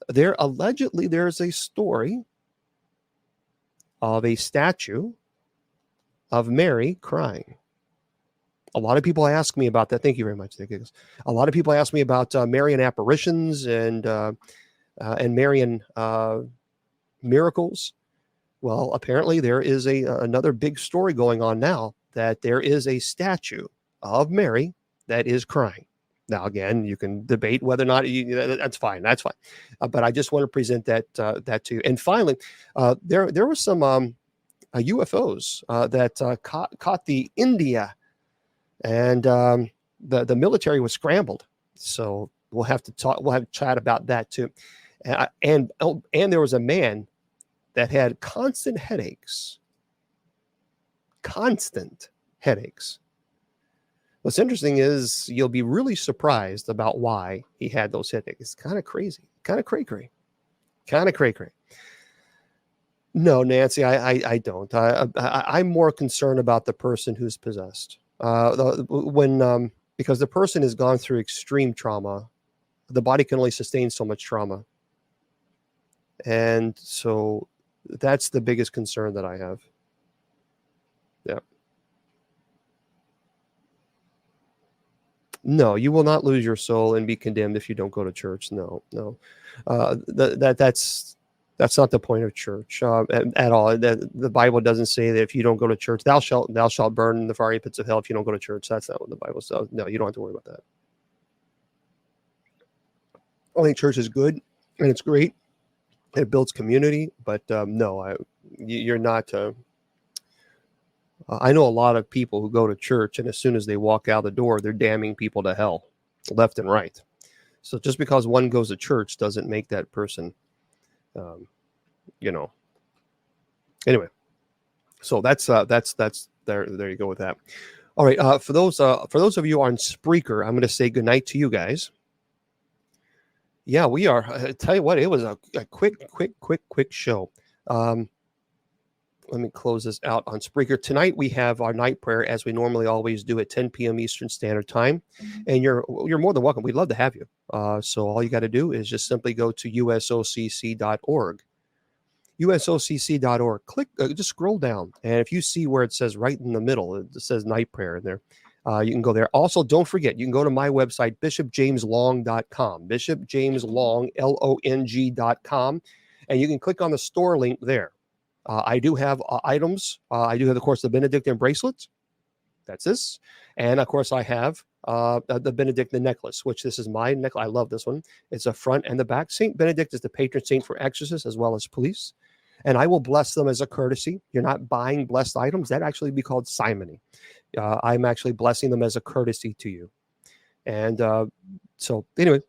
Speaker 1: There's a story of a statue of Mary crying. A lot of people ask me about that. Thank you very much. A lot of people ask me about Marian apparitions and Marian miracles. Well, apparently there is another big story going on now, that there is a statue of Mary that is crying. Now, again, you can debate whether or not that's fine. That's fine. But I just want to present that to you. And finally, there was some UFOs that caught the India, and the military was scrambled. So we'll have to talk. We'll have to chat about that too. And there was a man that had constant headaches. What's interesting is you'll be really surprised about why he had those headaches. It's kind of crazy, kind of cray-cray. No, Nancy, I don't. I'm more concerned about the person who's possessed. Because the person has gone through extreme trauma, the body can only sustain so much trauma. And so that's the biggest concern that I have. Yeah. No, you will not lose your soul and be condemned if you don't go to church. No. That's not the point of church at all. The Bible doesn't say that if you don't go to church, thou shalt burn in the fiery pits of hell if you don't go to church. That's not what the Bible says. No, you don't have to worry about that. I think church is good and it's great. It builds community, but no, you're not. I know a lot of people who go to church, and as soon as they walk out the door, they're damning people to hell, left and right. So just because one goes to church doesn't make that person, Anyway, so that's there you go with that. All right, for those of you on Spreaker, I'm going to say goodnight to you guys. Yeah, we are. I tell you what, it was a quick show. Um, Let me close this out on Spreaker. Tonight we have our night prayer as we normally always do at 10 p.m. Eastern Standard Time, and you're more than welcome. We'd love to have you. So all you got to do is just simply go to usocc.org. usocc.org. Click, just scroll down, and if you see where it says right in the middle, it says night prayer in there. You can go there. Also, don't forget, you can go to my website, bishopjameslong.com, bishopjameslong.com, and you can click on the store link there. I do have items. I do have, of course, the Benedictine bracelets. That's this. And, of course, I have the Benedictine necklace, which this is my necklace. I love this one. It's a front and the back. St. Benedict is the patron saint for exorcists as well as police. And I will bless them as a courtesy. You're not buying blessed items. That actually be called simony. I'm actually blessing them as a courtesy to you. And so anyway,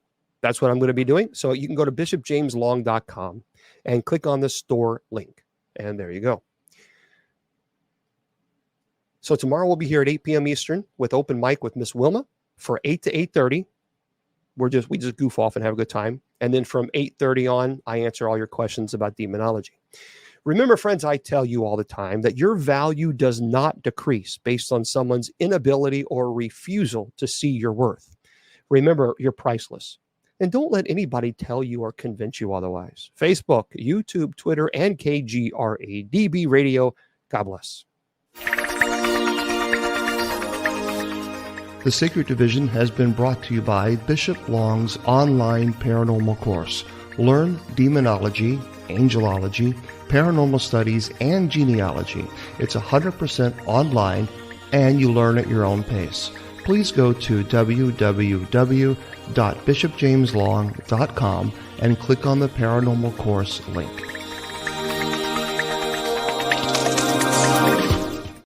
Speaker 1: that's what I'm going to be doing. So you can go to bishopjameslong.com and click on the store link. And there you go. So tomorrow we'll be here at 8 p.m. Eastern with open mic with Miss Wilma for 8 to 8:30. We just goof off and have a good time. And then from 8:30 on, I answer all your questions about demonology. Remember, friends, I tell you all the time that your value does not decrease based on someone's inability or refusal to see your worth. Remember, you're priceless. And don't let anybody tell you or convince you otherwise. Facebook, YouTube, Twitter, and KGRADB Radio. God bless.
Speaker 2: The Sacred Division has been brought to you by Bishop Long's online paranormal course. Learn demonology, angelology, paranormal studies, and genealogy. It's 100% online, and you learn at your own pace. Please go to www.bishopjameslong.com and click on the Paranormal Course link.